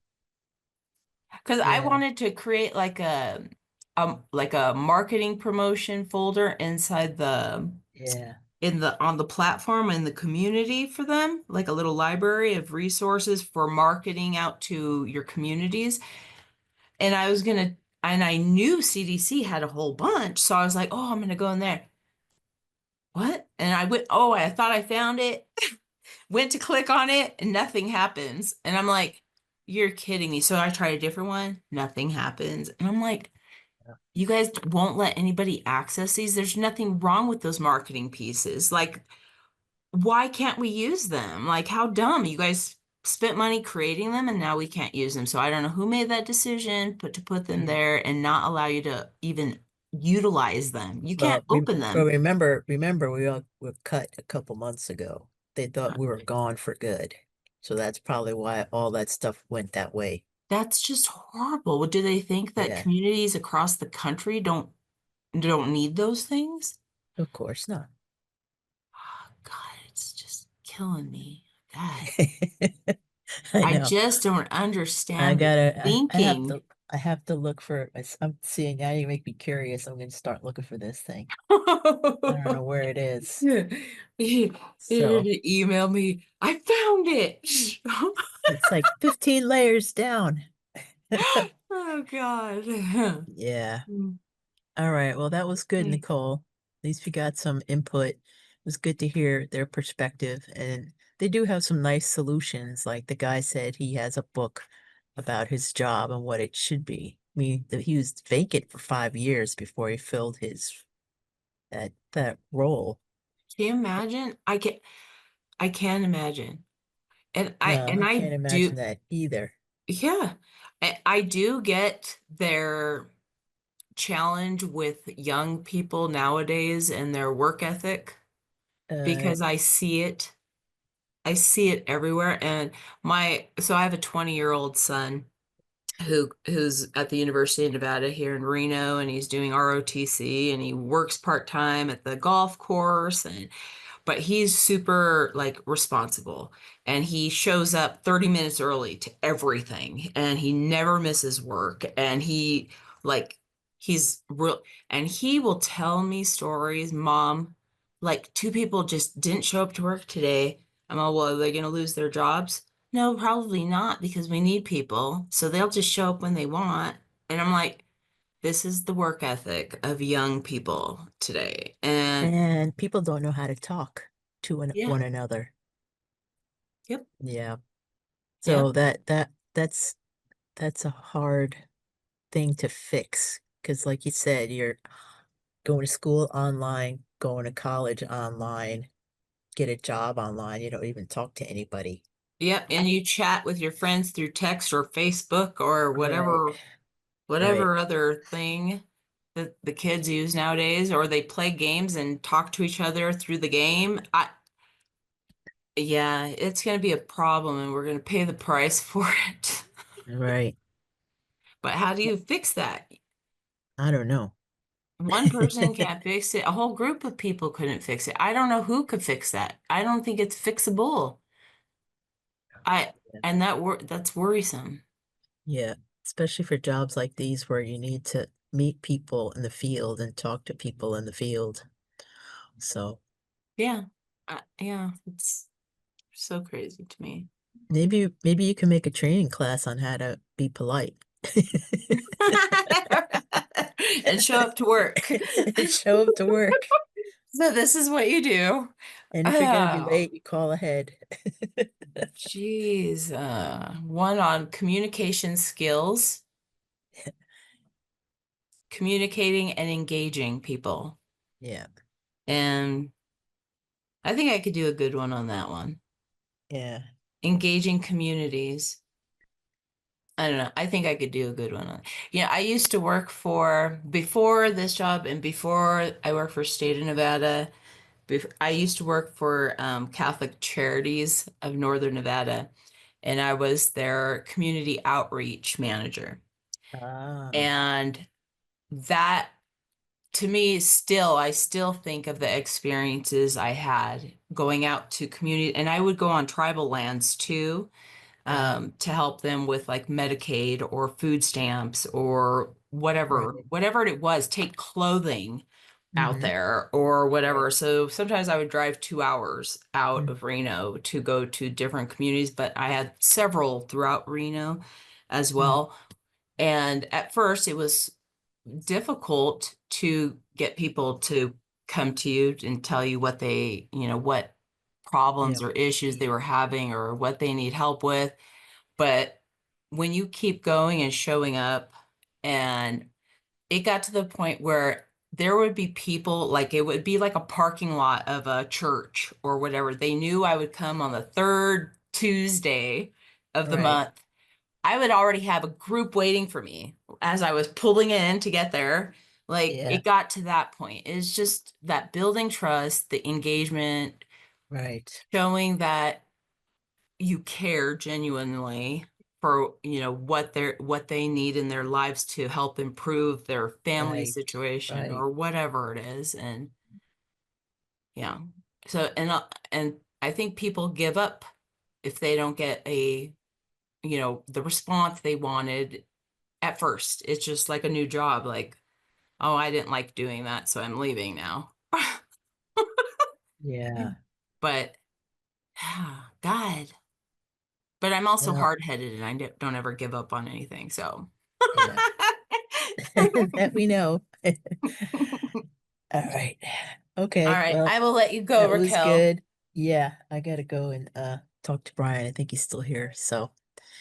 Because I Yeah. wanted to create like a marketing promotion folder inside Yeah. on the platform in the community for them, like a little library of resources for marketing out to your communities. And I knew CDC had a whole bunch. So I was like, oh, I'm gonna go in there. What? And I went, oh, I thought I found it, went to click on it, and nothing happens. And I'm like, you're kidding me. So I tried a different one, nothing happens. And I'm like, you guys won't let anybody access these. There's nothing wrong with those marketing pieces. Like, why can't we use them? Like, how dumb. You guys spent money creating them and now we can't use them. So I don't know who made that decision, but to put them Mm. there and not allow you to even utilize them. You can't Well, open them. remember we all were cut a couple months ago. They thought we were gone for good. So that's probably why all that stuff went that way. That's just horrible. Do they think that Yeah, communities across the country don't need those things? of course not. Oh, God, it's just killing me. God, I I know. just don't understand the thinking. I have to look for I'm seeing now you make me curious. I'm gonna start looking for this thing. I don't know where it is. Yeah. You're So gonna email me. I found it. it's like 15 layers down. Oh God. Yeah. Mm. All right. Well, that was good, Okay. Nicole. At least we got some input. It was good to hear their perspective. And they do have some nice solutions. Like the guy said he has a book about his job and what it should be. I mean, he was vacant for 5 years before he filled that role. Can you imagine? I can't imagine. And I No, and I I can't imagine do, that either. yeah. I do get their challenge with young people nowadays and their work ethic, Uh, because I see it. I see it everywhere. And so I have a 20-year-old son who's at the University of Nevada here in Reno, and he's doing ROTC, and he works part-time at the golf course. But he's super like responsible, and he shows up 30 minutes early to everything, and he never misses work, and like he's real, and he will tell me stories. Mom, like, two people just didn't show up to work today. I'm all, well, are they going to lose their jobs? No, probably not, because we need people, so they'll just show up when they want. And I'm like, this is the work ethic of young people today. And and people don't know how to talk to yeah, one another. yep, Yeah. yep. So that's a hard thing to fix. Because like you said, you're going to school online, going to college online, get a job online. You don't even talk to anybody. Yep, and you chat with your friends through text or Facebook or Right, right, whatever other thing that the kids use nowadays, or they play games and talk to each other through the game. Yeah, it's going to be a problem, and we're going to pay the price for it. right. But how do you fix that? I don't know. One person can't fix it. A whole group of people couldn't fix it. I don't know who could fix that. I don't think it's fixable. I And that's worrisome. Yeah, especially for jobs like these where you need to meet people in the field and talk to people in the field. So Yeah. Yeah, it's so crazy to me. maybe you can make a training class on how to be polite. And show up to work. And show up to work. So this is what you do. And if you're gonna be Oh, late, you call ahead. geez. One on communication skills, communicating and engaging people. Yeah, And I think I could do a good one on that one. yeah. Engaging communities. I don't know. I think I could do a good one on. Yeah, I used to work before this job and before I worked for state of Nevada. I used to work for Catholic Charities of Northern Nevada, and I was their community outreach manager. Ah, And that, to me, I still think of the experiences I had going out to community, and I would go on tribal lands too, to help them with like Medicaid or food stamps or whatever it was, take clothing out mhm, there or whatever. right. So sometimes I would drive 2 hours out Mm, of Reno to go to different communities, but I had several throughout Reno as mm, well. And at first it was difficult to get people to come to you and tell you what what yeah, problems or issues they were having or what they need help with. But when you keep going and showing up, and it got to the point where there would be people, like it would be like a parking lot of a church or whatever. They knew I would come on the third Tuesday of the right. month. I would already have a group waiting for me as I was pulling in to get there. Like Yeah, it got to that point. It's just that building trust, the engagement, right, showing that you care genuinely for what they need in their lives to help improve their family right, situation right. or whatever it is. And yeah, so and I think people give up if they don't get the response they wanted at first. It's just like a new job, like, oh, I didn't like doing that, so I'm leaving now. Yeah, But God, but I'm also well, hard-headed and I don't ever give up on anything. So yeah. That we know. All right. all Okay, right, well, I will let you go, that was Raquel. good. Yeah, I gotta go and talk to Brian. I think he's still here. So,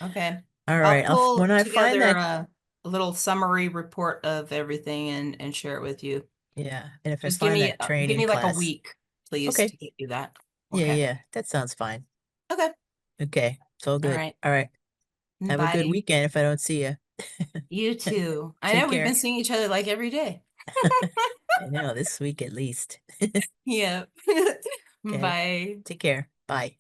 Okay. all I'll right. When pull I find together that, a little summary report of everything and share it with you. yeah, and if I Just find that give training me like a class, week, please, okay. to get you that. Yeah, Okay. yeah, that sounds fine. Okay. Okay, it's all All good. right. All right. Have a good Bye. weekend if I don't see you. You too. I Take know we've care. been seeing each other like every day. I know, this week at least. Yeah. Okay. Bye. Take care. Bye.